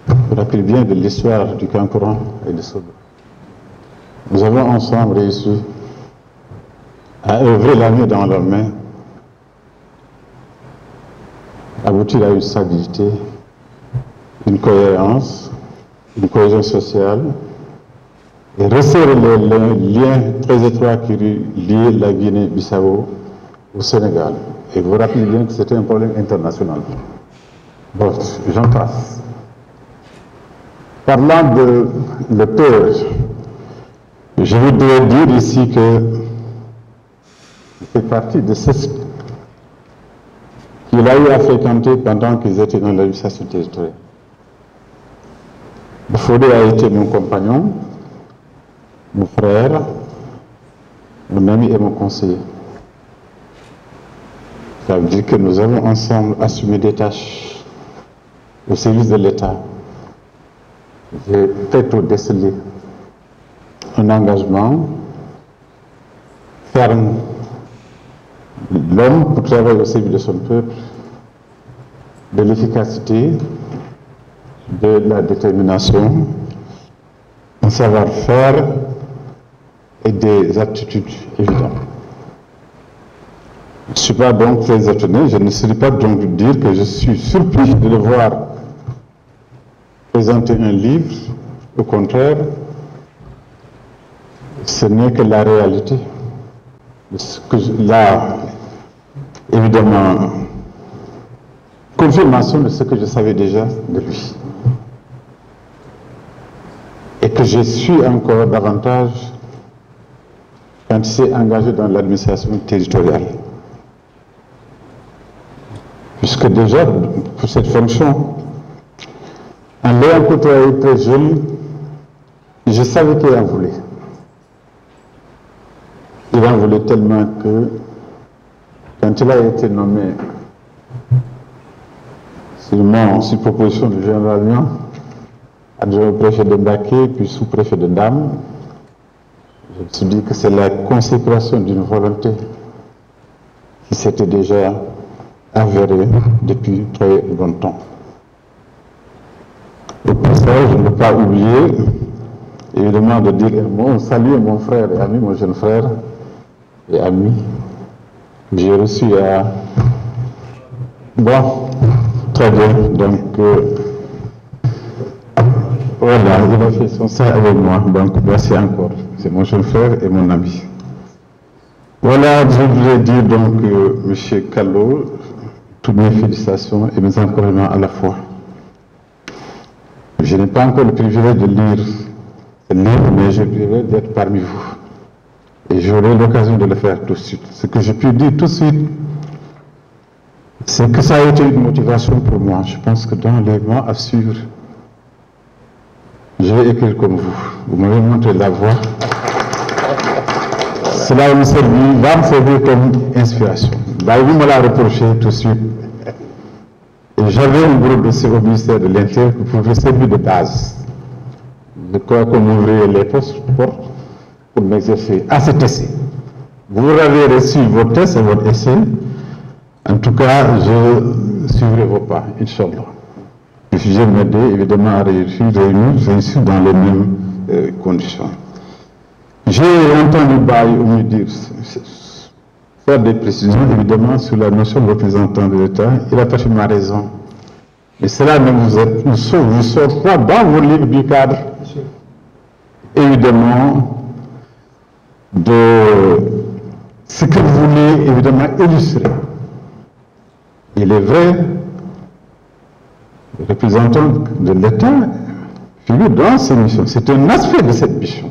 Vous vous rappelez bien de l'histoire du Kankoran et de Sodo. Nous avons ensemble réussi à œuvrer la main dans la main, aboutir à une stabilité, une cohérence, une cohésion sociale, et resserrer les liens très étroits qui lient la Guinée-Bissau au Sénégal. Et vous vous rappelez bien que c'était un problème international. Bon, j'en passe. Parlant de l'auteur, je voudrais dire ici que il fait partie de ceux qu'il a eu à fréquenter pendant qu'ils étaient dans l'administration territoriale. Bafodé a été mon compagnon, mon frère, mon ami et mon conseiller. Ça veut dire que nous avons ensemble assumé des tâches au service de l'État. J'ai très tôt décelé un engagement ferme. L'homme pour travailler au service de son peuple, de l'efficacité, de la détermination, un savoir-faire et des aptitudes évidentes. Je ne suis pas donc très étonné, je ne serais pas donc de dire que je suis surpris de le voir présenter un livre. Au contraire, ce n'est que la réalité. Là, évidemment, confirmation de ce que je savais déjà de lui. Et que je suis encore davantage quand il s'est engagé dans l'administration territoriale. Puisque déjà, pour cette fonction, en l'ayant côtoyé très jeune, je savais qu'il en voulait. Il en voulait tellement que, quand il a été nommé sur proposition du général Niang, adjoint au préfet de Mbaké, puis sous-préfet de Dame, je me suis dit que c'est la consécration d'une volonté qui s'était déjà avérée depuis très longtemps. Au passage, je ne peux pas oublier, évidemment, de dire un mot, saluer mon frère et ami, mon jeune frère et ami. J'ai reçu à... Bon, très bien, donc voilà, il a fait son ça avec moi, donc merci encore. C'est mon jeune frère et mon ami. Voilà, je voulais dire donc, M. Kallo, toutes mes félicitations et mes encouragements à la fois. Je n'ai pas encore le privilège de lire ce livre, mais j'ai le privilège d'être parmi vous. Et j'aurai l'occasion de le faire tout de suite. Ce que j'ai pu dire tout de suite, c'est que ça a été une motivation pour moi. Je pense que dans les mois à suivre, je vais écrire comme vous. Vous m'avez montré la voie. Cela va me servir comme inspiration. Vous me l'a reproché tout de suite. Et j'avais un gros dossier au ministère de l'Intérieur qui pouvait servir de base. Je crois qu'on m'ouvrait les postes pour m'exercer à cet essai. Vous avez reçu vos tests et votre essai. En tout cas, je suivrai vos pas, Inch'Allah. Je vais m'aider évidemment à réussir dans les mêmes conditions. J'ai entendu Baye me dire, faire des précisions évidemment sur la notion de représentant de l'État. Il a parfaitement raison. Et cela ne vous sort pas dans vos livres du cadre, évidemment, de ce que vous voulez évidemment illustrer. Il est vrai, le représentant de l'État figure dans ces missions. C'est un aspect de cette mission.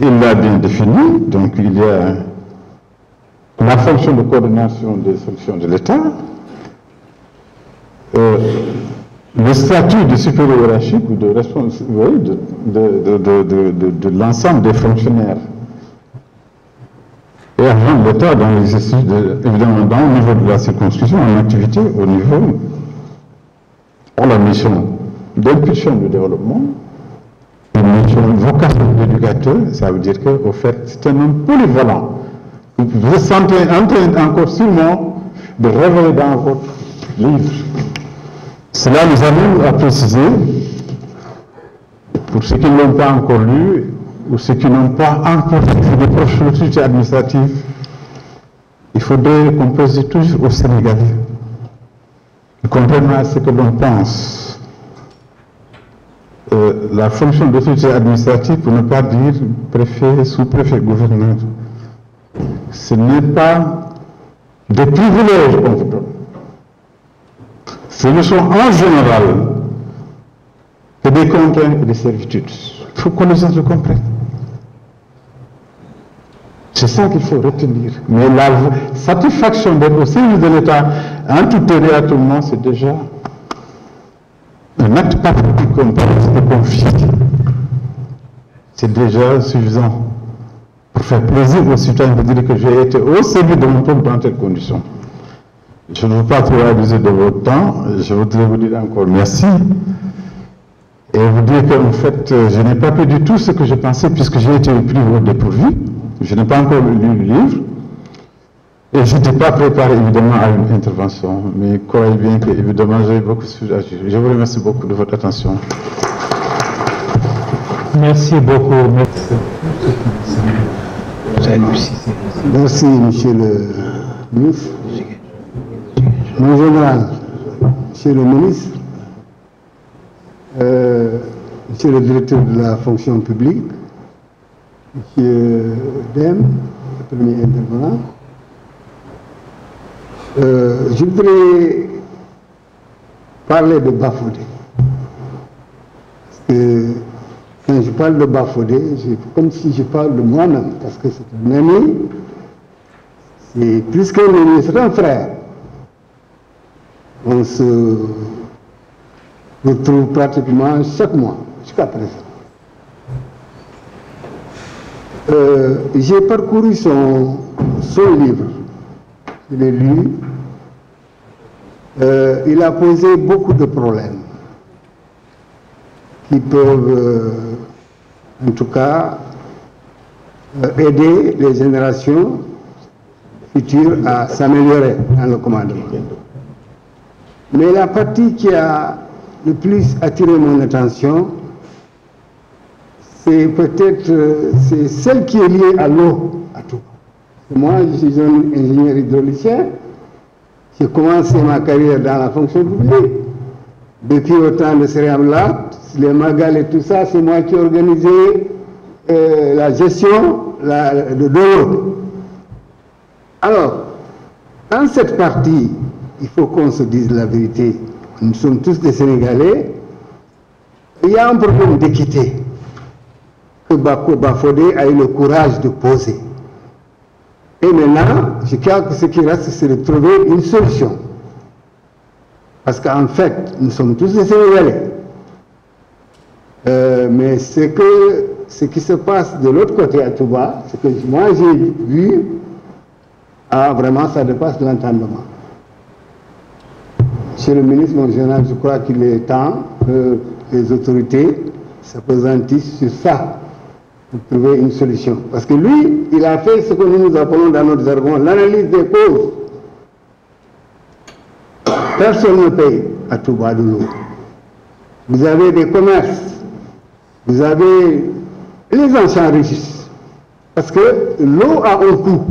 Il l'a bien défini, donc il y a la fonction de coordination des fonctions de l'État, le statut de supérieur hiérarchique ou de responsable de l'ensemble des fonctionnaires. Et avant l'État dans l'exercice, évidemment, au niveau de la circonscription, en activité, au niveau de la mission d'impulsion du développement, une mission vocation d'éducateur, ça veut dire qu'au fait, c'est un homme polyvalent. Vous vous sentez en train encore sûrement de révéler dans votre livre. Cela nous amène à préciser, pour ceux qui ne l'ont pas encore lu, ou ceux qui n'ont pas encore fait des professionnalités administratives, il faudrait qu'on pose toujours aux Sénégalais, contrairement à ce que l'on pense. La fonction d'autorité administrative, pour ne pas dire préfet, sous-préfet, gouverneur, ce n'est pas des privilèges qu'on vous donne. Ce sont en général que des contraintes et des servitudes. Il faut que les gens le comprennent. C'est ça qu'il faut retenir. Mais la satisfaction d'être au service de l'État, en tout et à tout le monde, c'est déjà un acte patriotique comme de confier. C'est déjà suffisant pour faire plaisir aux citoyens de dire que j'ai été au service de mon peuple dans telles conditions. Je ne veux pas trop abuser de votre temps. Je voudrais vous dire encore merci. Et vous dire qu'en fait, je n'ai pas fait du tout ce que je pensais puisque j'ai été pris au dépourvu. Je n'ai pas encore lu le livre. Et je n'étais pas préparé évidemment à une intervention. Mais croyez bien que évidemment j'ai beaucoup de choses à dire. Je vous remercie beaucoup de votre attention. Merci beaucoup. Merci, monsieur le ministre. Mon général, monsieur le ministre, monsieur le directeur de la fonction publique, monsieur Dem, le premier intervenant, je voudrais parler de Bafodé. Parce que quand je parle de Bafodé, c'est comme si je parle de moi-même, parce que c'est un ami, c'est plus qu'un ami, c'est un frère. On se retrouve pratiquement chaque mois, jusqu'à présent. J'ai parcouru son livre, je l'ai lu. Il a posé beaucoup de problèmes qui peuvent, en tout cas, aider les générations futures à s'améliorer dans le commandement. Mais la partie qui a le plus attiré mon attention, c'est peut-être celle qui est liée à l'eau, à tout. Moi, je suis un ingénieur hydraulicien. J'ai commencé ma carrière dans la fonction publique. Depuis autant de céréales, les magales et tout ça, c'est moi qui ai organisé la gestion de l'euro. Alors, dans cette partie, il faut qu'on se dise la vérité. Nous sommes tous des Sénégalais. Il y a un problème d'équité que Bafodé a eu le courage de poser. Et maintenant, je crois que ce qui reste, c'est de trouver une solution. Parce qu'en fait, nous sommes tous des Sénégalais. Mais ce qui se passe de l'autre côté à Touba, ce que moi j'ai vu, vraiment ça dépasse l'entendement. Monsieur le ministre, mon général, je crois qu'il est temps que les autorités s'appesantissent sur ça pour trouver une solution. Parce que lui, il a fait ce que nous appelons dans notre jargon l'analyse des causes. Personne ne paye à Touba de l'eau. Vous avez des commerces, vous avez... Les gens s'enrichissent. Parce que l'eau a un coût.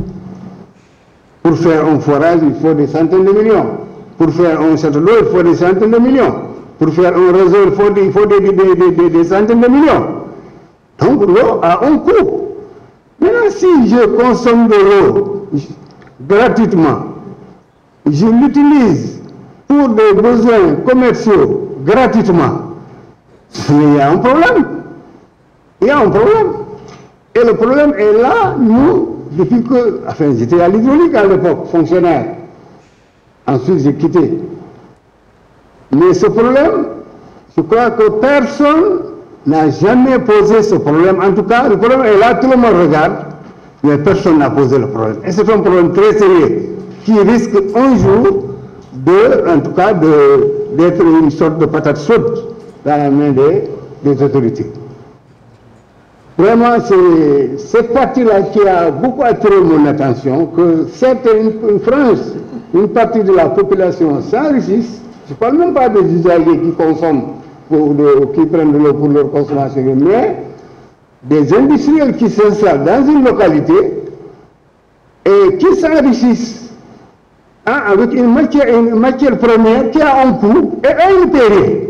Pour faire un forage, il faut des centaines de millions. Pour faire un château d'eau, il faut des centaines de millions. Pour faire un réseau, il faut des centaines de millions. Donc l'eau a un coût. Maintenant, si je consomme de l'eau gratuitement, je l'utilise pour des besoins commerciaux gratuitement, il y a un problème. Il y a un problème. Et le problème est là, nous, depuis que... Enfin, j'étais à l'hydraulique à l'époque, fonctionnaire. Ensuite, j'ai quitté. Mais ce problème, je crois que personne n'a jamais posé ce problème. En tout cas, le problème est là, tout le monde regarde, mais personne n'a posé le problème. Et c'est un problème très sérieux qui risque un jour en tout cas, d'être une sorte de patate chaude dans la main des autorités. Vraiment, c'est cette partie-là qui a beaucoup attiré mon attention, que certaines, une partie de la population s'enrichisse. Je ne parle même pas des usagers qui consomment, qui prennent de l'eau pour leur consommation, mais des industriels qui s'installent dans une localité et qui s'enrichissent avec une matière première qui a un coût et un intérêt.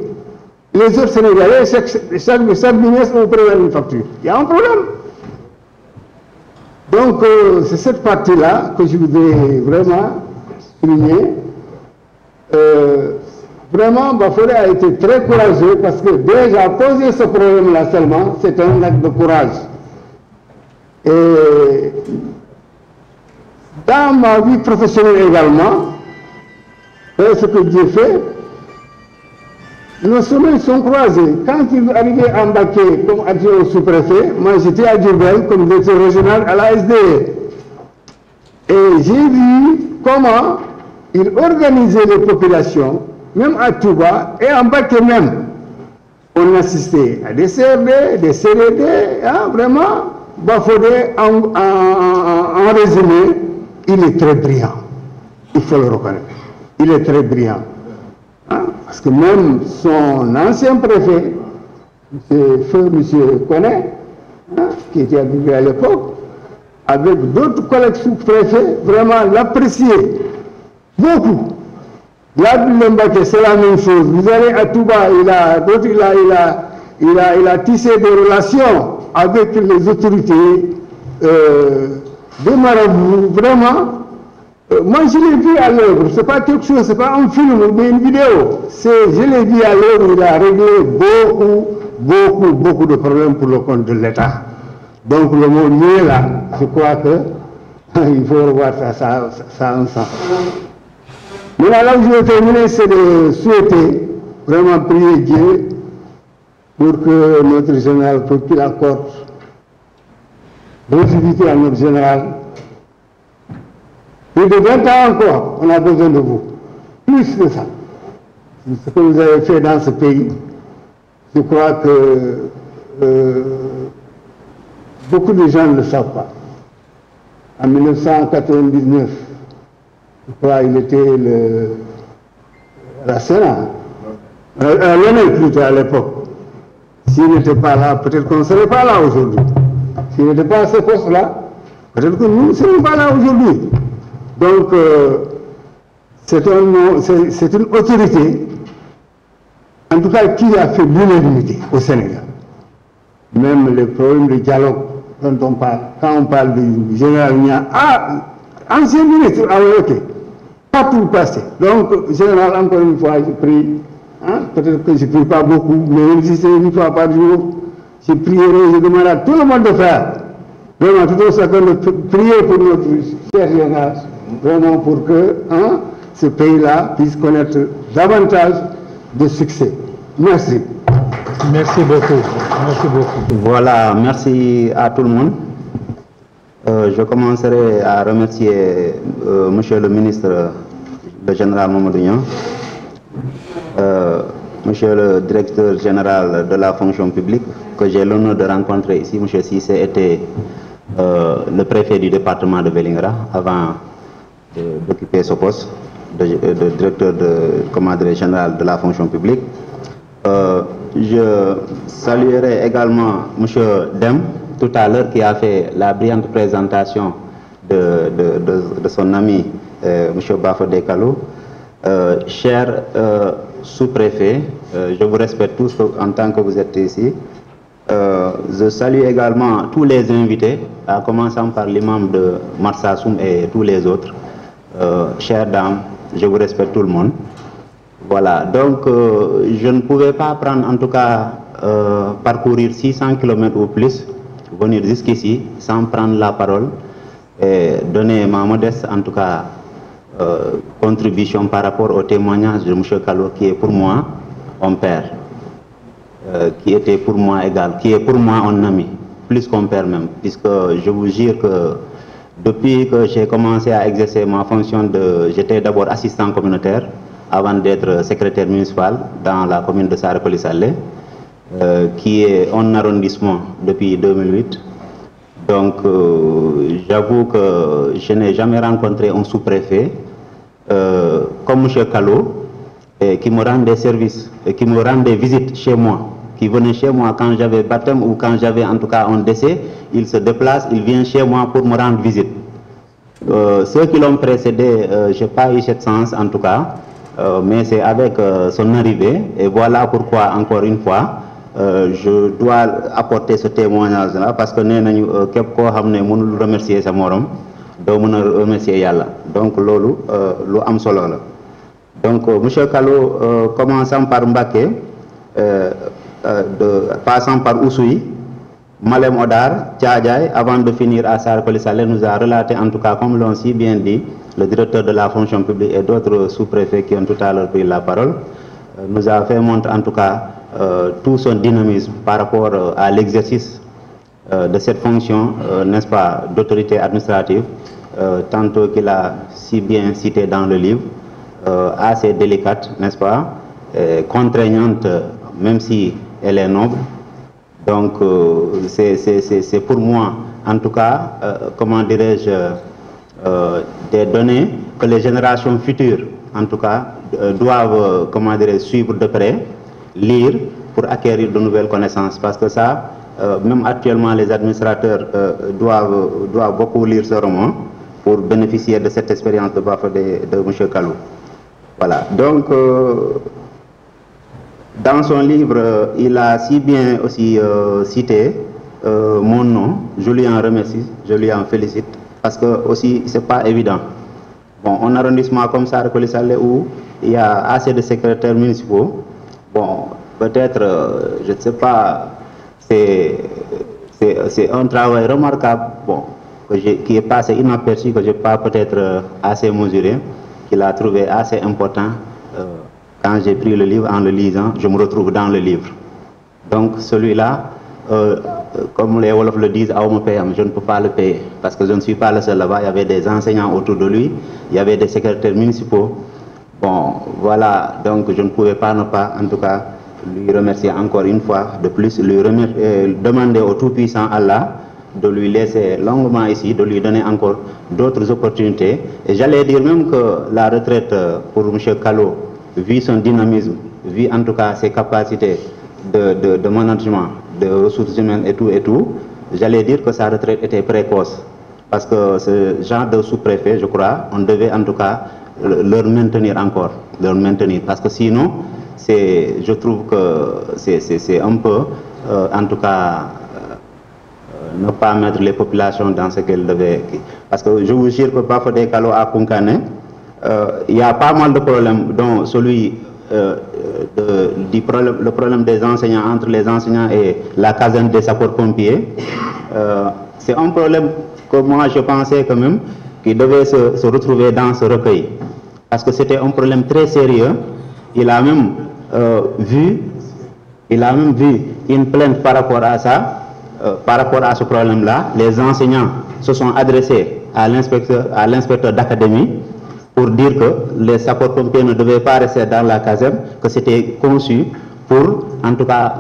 Les autres Sénégalais, chaque business, on prend une facture. Il y a un problème. Donc, c'est cette partie-là que je voudrais vraiment souligner. Vraiment, Bafodé a été très courageux parce que déjà poser ce problème-là seulement, c'est un acte de courage. Et dans ma vie professionnelle également, ce que j'ai fait, nos chemins sont croisés. Quand il est arrivé à Mbacké comme adjoint au sous-préfet, moi j'étais à Diourbel comme directeur régional à la SDE. Et j'ai vu comment il organisait les populations, même à Touba et à Mbacké même. On assistait à des CRD, des CRD, vraiment, Bafodé, en résumé, il est très brillant. Il faut le reconnaître. Il est très brillant. Parce que même son ancien préfet, M. Koné, qui était arrivé à l'époque, avec d'autres collègues sous-préfets, vraiment l'appréciaient beaucoup. Là, c'est la même chose. Vous allez à Touba, il a tissé des relations avec les autorités des marabouts, vraiment. Moi, je l'ai vu à l'œuvre, ce n'est pas quelque chose, ce n'est pas un film, mais une vidéo. Je l'ai vu à l'œuvre, il a réglé beaucoup de problèmes pour le compte de l'État. Donc, le mot mieux là, je crois qu'il faut revoir ça ensemble. Mais là où je vais terminer, c'est de souhaiter, vraiment prier Dieu pour que notre général, pour qu'il accorde longévité à notre général. Plus de 20 ans encore, on a besoin de vous. Plus que ça. Ce que vous avez fait dans ce pays, je crois que beaucoup de gens ne le savent pas. En 1999, je crois qu'il était à la Sénat, l'ONU plutôt à l'époque. S'il n'était pas là, peut-être qu'on ne serait pas là aujourd'hui. S'il n'était pas à ce poste-là, peut-être que nous ne serions pas là aujourd'hui. Donc, c'est une autorité, en tout cas, qui a fait l'unanimité au Sénégal. Même les problèmes de dialogue dont on parle. Quand on parle du général Nia, ancien ministre, ok, pas tout passé. Donc, général, encore une fois, je prie, peut-être que je ne prie pas beaucoup, mais même si c'est une fois par jour, je prierai, je demande à tout le monde de faire. Vraiment, tout un chacun de prier pour notre cher général, vraiment pour que ce pays-là puisse connaître davantage de succès. Merci. Merci beaucoup. Merci beaucoup. Voilà, merci à tout le monde. Je commencerai à remercier Monsieur le ministre, le général Mamadou Niang, Monsieur le directeur général de la fonction publique, que j'ai l'honneur de rencontrer ici. Monsieur Cissé était le préfet du département de Vélingara avant d'occuper ce poste de directeur général de la fonction publique. Je saluerai également M. Dem, tout à l'heure, qui a fait la brillante présentation de son ami M. Bafodé Kalou. Cher sous-préfet, je vous respecte tous en tant que vous êtes ici. Je salue également tous les invités, en commençant par l'imam de Marsassoum et tous les autres. Chères dames, je vous respecte tout le monde. Voilà, donc je ne pouvais pas prendre, en tout cas, parcourir 600 km ou plus, venir jusqu'ici sans prendre la parole et donner ma modeste, en tout cas, contribution par rapport au témoignage de M. Kalou, qui est pour moi un père, qui était pour moi égal, qui est pour moi un ami, plus qu'un père même, puisque je vous jure que depuis que j'ai commencé à exercer ma fonction j'étais d'abord assistant communautaire, avant d'être secrétaire municipal dans la commune de Saré-Coly-Salé, qui est un arrondissement depuis 2008. Donc, j'avoue que je n'ai jamais rencontré un sous-préfet comme M. Kalou, qui me rend des services, qui me rend des visites chez moi, qui venait chez moi quand j'avais baptême ou quand j'avais en tout cas un décès. Il se déplace, il vient chez moi pour me rendre visite. Ceux qui l'ont précédé, je n'ai pas eu cette chance en tout cas. Mais c'est avec son arrivée, et voilà pourquoi, encore une fois, je dois apporter ce témoignage-là, parce que nous avons remercier sa morom, nous remercier Yalla. Donc, lolu am solo la. Donc, M. Kalou, commençant par Mbaké, passant par Ousoui, Malem Odar, Tchadjaï, avant de finir à Saré-Coly-Salé, nous a relaté, en tout cas, comme l'ont si bien dit, le directeur de la fonction publique et d'autres sous-préfets qui ont tout à l'heure pris la parole, nous a fait montrer en tout cas tout son dynamisme par rapport à l'exercice de cette fonction, n'est-ce pas, d'autorité administrative, tantôt qu'il a si bien cité dans le livre, assez délicate, n'est-ce pas, contraignante, même si elle est noble. Donc, c'est pour moi, en tout cas, comment dirais-je, des données que les générations futures, en tout cas, doivent, comment dirais-je, suivre de près, lire pour acquérir de nouvelles connaissances. Parce que ça, même actuellement, les administrateurs doivent beaucoup lire ce roman pour bénéficier de cette expérience de Bafodé de M. Kalou. Voilà. Donc, dans son livre, il a si bien aussi cité mon nom. Je lui en remercie, je lui en félicite. Parce que aussi, c'est pas évident. Bon, un arrondissement comme ça, où il y a assez de secrétaires municipaux, bon, peut-être, je ne sais pas, c'est un travail remarquable, bon, qui est passé inaperçu, que je n'ai pas peut-être assez mesuré, qu'il a trouvé assez important. Quand j'ai pris le livre, en le lisant, je me retrouve dans le livre. Donc, celui-là, comme les Wolofs le disent, je ne peux pas le payer parce que je ne suis pas le seul là-bas. Il y avait des enseignants autour de lui, il y avait des secrétaires municipaux. Bon, voilà, donc je ne pouvais pas ne pas, en tout cas, lui remercier encore une fois de plus, demander au Tout-Puissant Allah de lui laisser longuement ici, de lui donner encore d'autres opportunités. Et j'allais dire même que la retraite pour M. Kalou, vu son dynamisme, vu en tout cas ses capacités de management, de ressources humaines et tout, j'allais dire que sa retraite était précoce. Parce que ce genre de sous-préfet, je crois, on devait en tout cas leur maintenir encore, parce que sinon, je trouve que c'est un peu, en tout cas, ne pas mettre les populations dans ce qu'elles devaient. Parce que je vous jure que Bafodé Kalo à Kounkané, il y a pas mal de problèmes, dont celui le problème des enseignants, entre les enseignants et la caserne des sapeurs-pompiers. C'est un problème que moi je pensais quand même qu'il devait se retrouver dans ce recueil. Parce que c'était un problème très sérieux. Il a même vu une plainte par rapport à ça, par rapport à ce problème-là. Les enseignants se sont adressés à l'inspecteur d'académie pour dire que les sapeurs-pompiers ne devaient pas rester dans la caserne, que c'était conçu pour, en tout cas,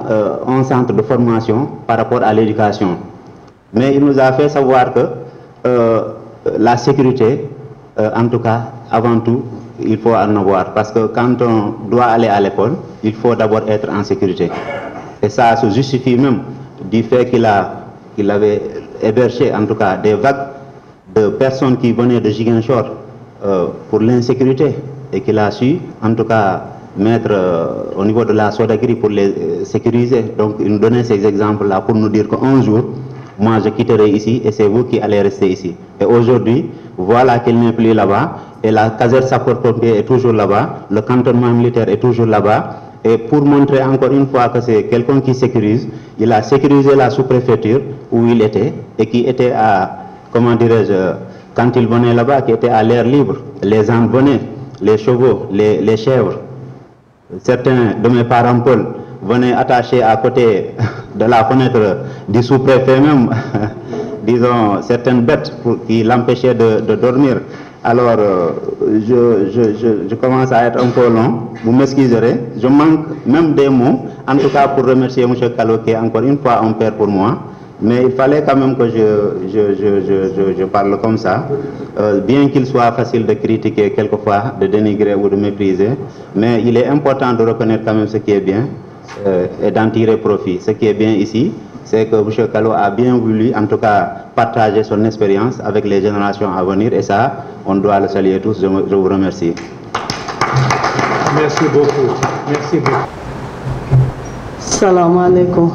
un centre de formation par rapport à l'éducation. Mais il nous a fait savoir que la sécurité, en tout cas, avant tout, il faut en avoir. Parce que quand on doit aller à l'école, il faut d'abord être en sécurité. Et ça se justifie même du fait qu'il avait hébergé, en tout cas, des vagues de personnes qui venaient de Ziguinchor pour l'insécurité et qu'il a su, en tout cas, mettre au niveau de la Sodagri pour les sécuriser. Donc, il nous donnait ces exemples-là pour nous dire qu'un jour, moi, je quitterai ici et c'est vous qui allez rester ici. Et aujourd'hui, voilà qu'il n'est plus là-bas et la caserne sapeur-pompier est toujours là-bas, le cantonnement militaire est toujours là-bas. Et pour montrer encore une fois que c'est quelqu'un qui sécurise, il a sécurisé la sous-préfecture où il était et qui était à, comment dirais-je, quand il venait là-bas, qui était à l'air libre. Les ânes venaient, les chevaux, les chèvres. Certains de mes parents Paul venaient attacher à côté de la fenêtre du sous-préfet même, disons, certaines bêtes qui l'empêchaient de dormir. Alors, je commence à être un peu long, vous m'excuserez, je manque même des mots, en tout cas pour remercier M. Kalo qui est encore une fois un père pour moi, mais il fallait quand même que je parle comme ça, bien qu'il soit facile de critiquer quelquefois, de dénigrer ou de mépriser, mais il est important de reconnaître quand même ce qui est bien et d'en tirer profit. Ce qui est bien ici, c'est que M. Kalo a bien voulu, en tout cas, partager son expérience avec les générations à venir, et ça, on doit le saluer tous. Je vous remercie. Merci beaucoup. Merci beaucoup. Salam alaikum.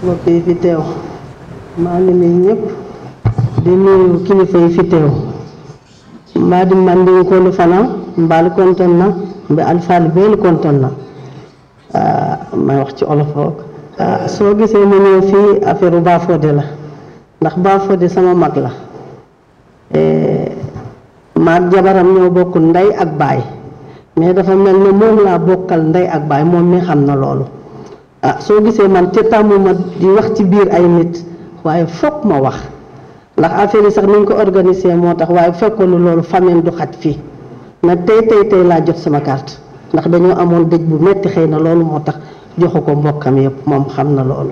mbokk yi fi teew maa ngi nuyu ñëpp di nuyu kilifa yi fi teew mbaa di manding ko lu fana mbaal kontaan na mba alfaal beelu kontaan na may wax ci olof roog soo gisee ma ñëw fii affaire Bafodé la ndax Bafodé sama mag la maag jabaram ñoo bokk ndey ak baay mais dafa mel ne moom laa bokkal ndey ak baay moom mi xam na loolu soo gisee man te tàmmuma di wax ci biir ay nit waaye fokk ma wax ndax affaire yi sax ni ñu ko organisé moo tax waaye fekkoon loolu famille du xaj fii nag tey laa jot sama carte ndax dañoo amoon dëj bu metti xëy na loolu moo tax joxu ko mbokkam yëpp moom xam na loolu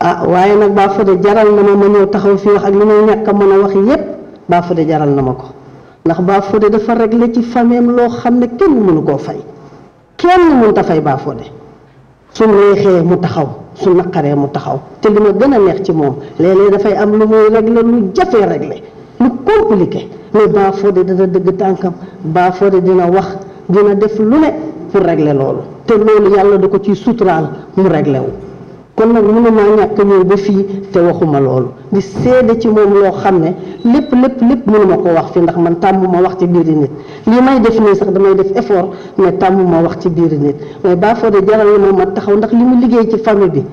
waaye nag Bafodé jaral na ma ñëw taxaw fii wax ak li may ñàkk a mën a wax yépp Bafodé jaral na ma ko ndax Bafodé dafa réglé ci famille loo xam ne kenn mënu koo fay kenn mënut a fay Bafodé su neexee mu taxaw su naqaree mu taxaw te li ma gën a neex ci moom léeg-léeg dafay am lu muy réglé lu jafee réglé lu compliqué mais Bafodé dana dëgg tànkam Bafodé dina wax dina def lu ne pour régler loolu te loolu yàlla da ko ciy suturaal mu réglé wu kon nag mënuma ñàkk ñëw ba fii te waxuma loolu di seede ci moom loo xam ne lépp mënuma ko wax fi ndax man tàmmuma wax ci biiri nit lii may def nii sax damay def effort mais tàmmuma wax ci biiri nit mais Bafodé jaral na ma taxaw ndax li mu liggéey ci famille bi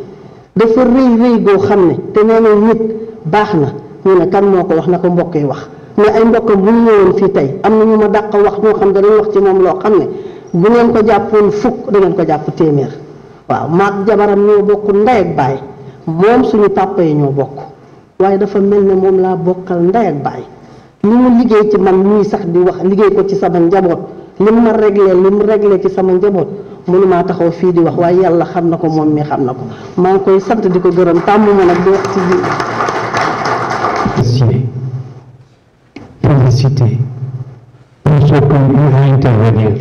dafa rëy goo xam ne te nee na nit baax na ñu ne kan moo ko wax na ko mbokk yi wax mais ay mbokkam bu ñu ñëwoon fii tey am na ñu ma dàq wax ñoo xam danañ wax ci moom loo xam ne bu ngeen ko jàppoon fukk da ngeen ko jàpp téeméer waaw maag jabaram ñoo bokk ndey ak baay moom suñu papa yi ñoo bokk waaye dafa mel ne moom laa bokkal ndey ak baay li mu liggéey ci man ñuy sax di wax liggéey ko ci sama njaboot li mu réglé ci sama njaboot mënumaa taxaw fii di wax waaye yàlla xam na ko moom mi xam na ko maa ngi koy sant di ko gërëm tàmm ma nag di wax ci biir. Féliciter pour ceux qui ont eu à intervenir.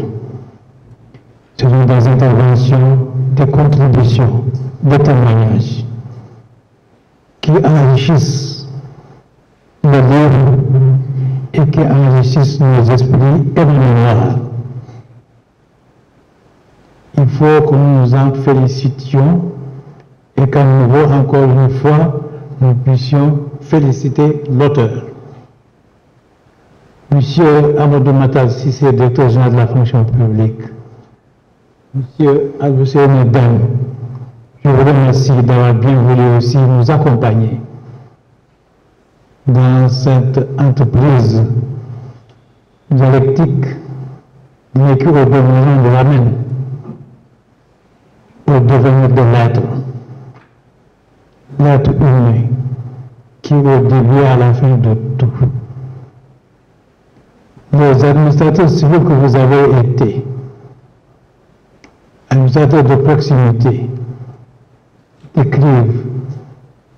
Ce sont des interventions, des contributions, des témoignages qui enrichissent le livre et qui enrichissent nos esprits et nos mémoires. Il faut que nous nous en félicitions et qu'à nouveau, encore une fois, nous puissions féliciter l'auteur. Monsieur Amadou Matar Cissé, directeur général de la fonction publique. Monsieur Alboussène Dam, je vous remercie d'avoir bien voulu aussi nous accompagner dans cette entreprise dialectique mais qui au besoin de la même au devenir de l'être humain qui est au début et à la fin de tout. Les administrateurs civils que vous avez été, administrateurs de proximité, écrivent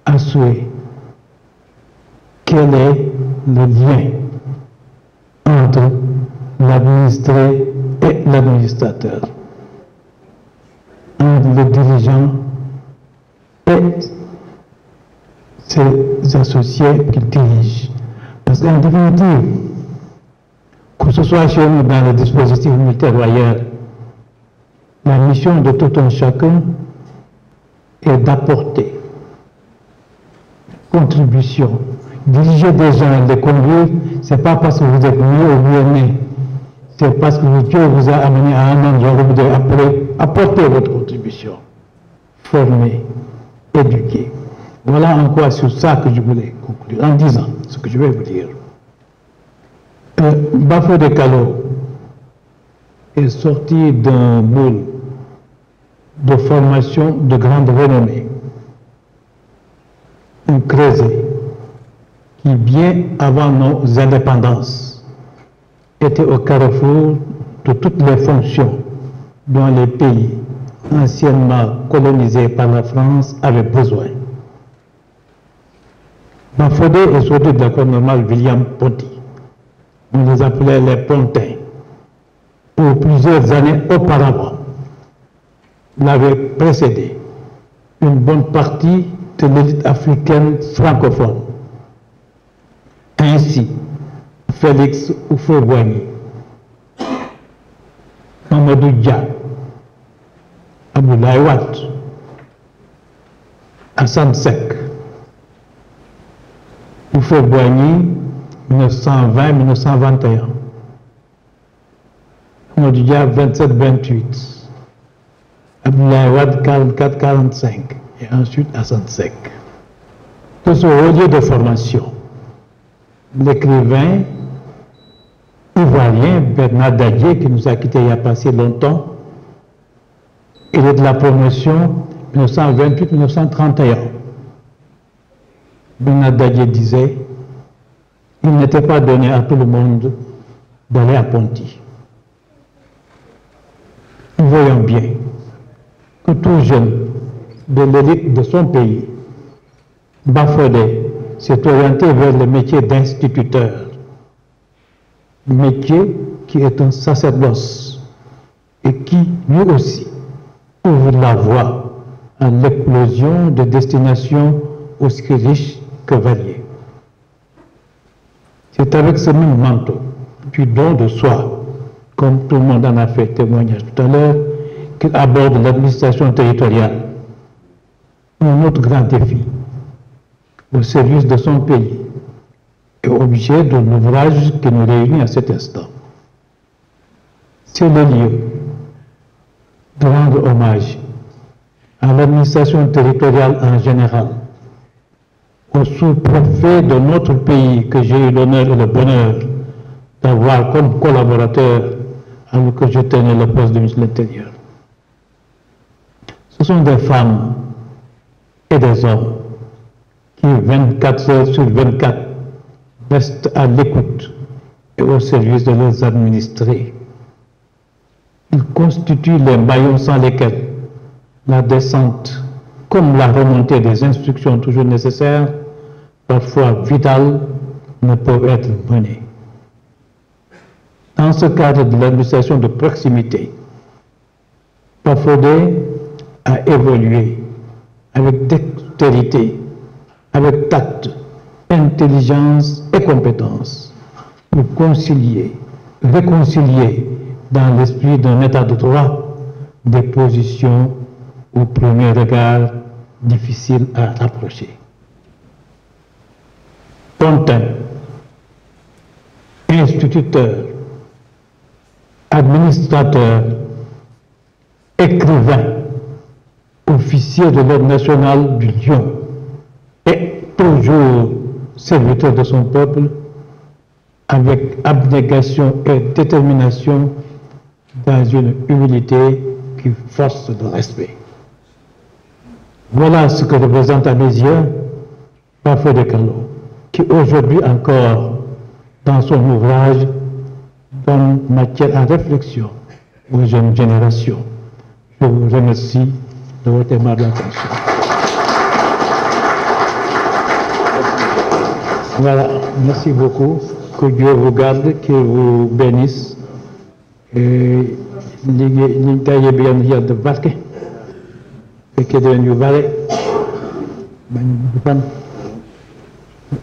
à souhait quel est le lien entre l'administré et l'administrateur, entre le dirigeant et ses associés qu'il dirige. Parce qu'en définitive, que ce soit chez nous dans le dispositif militaire ou ailleurs, la mission de tout un chacun est d'apporter contribution. Diriger des gens, les conduire, ce n'est pas parce que vous êtes mieux ou mieux né, c'est parce que Dieu vous a amené à un endroit où vous devez apporter votre contribution. Former, éduquer. Voilà en quoi sur ça que je voulais conclure, en disant ce que je vais vous dire. Bafodé Kalo est sorti d'un moule de formation de grande renommée, un Creuset qui, bien avant nos indépendances, était au carrefour de toutes les fonctions dont les pays anciennement colonisés par la France avaient besoin. Bafodé est sorti de l'école normale William Ponty. On les appelait les Pontins. Pour plusieurs années auparavant, l'avait précédé une bonne partie de l'élite africaine francophone. Ainsi, Félix Houphouët-Boigny, Mamadou Dia, Abdoulaye Wade, Assane Seck, Houphouët-Boigny, 1920-1921. Mamadou Dia, 27-28. Abdoulaye Wade, 44-45. Et ensuite Assane Seck. De ce haut lieu de formation, l'écrivain ivoirien Bernard Dadier, qui nous a quittés il n'y a pas si longtemps, il est de la promotion 1928-1931. Bernard Dadier disait: il n'était pas donné à tout le monde d'aller à Ponty. Nous voyons bien que tout jeune de l'élite de son pays, Bafodé s'est orienté vers le métier d'instituteur, métier qui est un sacerdoce et qui, lui aussi, ouvre la voie à l'éclosion de destinations aussi riches que variées. C'est avec ce même manteau, puis don de soi, comme tout le monde en a fait témoignage tout à l'heure, qu'il aborde l'administration territoriale. Un autre grand défi, au service de son pays, est objet de l'ouvrage qui nous réunit à cet instant. C'est le lieu de rendre hommage à l'administration territoriale en général, au sous-préfet de notre pays que j'ai eu l'honneur et le bonheur d'avoir comme collaborateur alors que je tenais le poste de ministre de l'Intérieur. Ce sont des femmes et des hommes qui 24 heures sur 24 restent à l'écoute et au service de leurs administrés. Ils constituent les maillons sans lesquels la descente, comme la remontée des instructions toujours nécessaires, parfois vitales, ne peuvent être menées. Dans ce cadre de l'administration de proximité, Bafodé a évolué avec dextérité, avec tact, intelligence et compétence pour concilier, réconcilier dans l'esprit d'un état de droit des positions au premier regard difficiles à rapprocher. pontin, instituteur, administrateur, écrivain, officier de l'ordre national du Lion, et toujours serviteur de son peuple, avec abnégation et détermination, dans une humilité qui force le respect. Voilà ce que représente à mes yeux Bafodé Kallo, qui aujourd'hui encore, dans son ouvrage, donne matière à réflexion aux jeunes générations. Je vous remercie de votre aimable attention. Voilà, merci beaucoup. Que Dieu vous garde, qu'il vous bénisse. Et nous taillons bien de barque. Et que Dieu nous vale.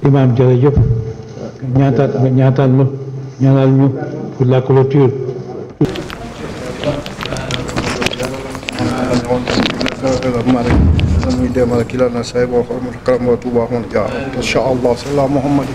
Imam Djerejef, ñaatal ñu pour la clôture. إن شاء الله صلى الله محمد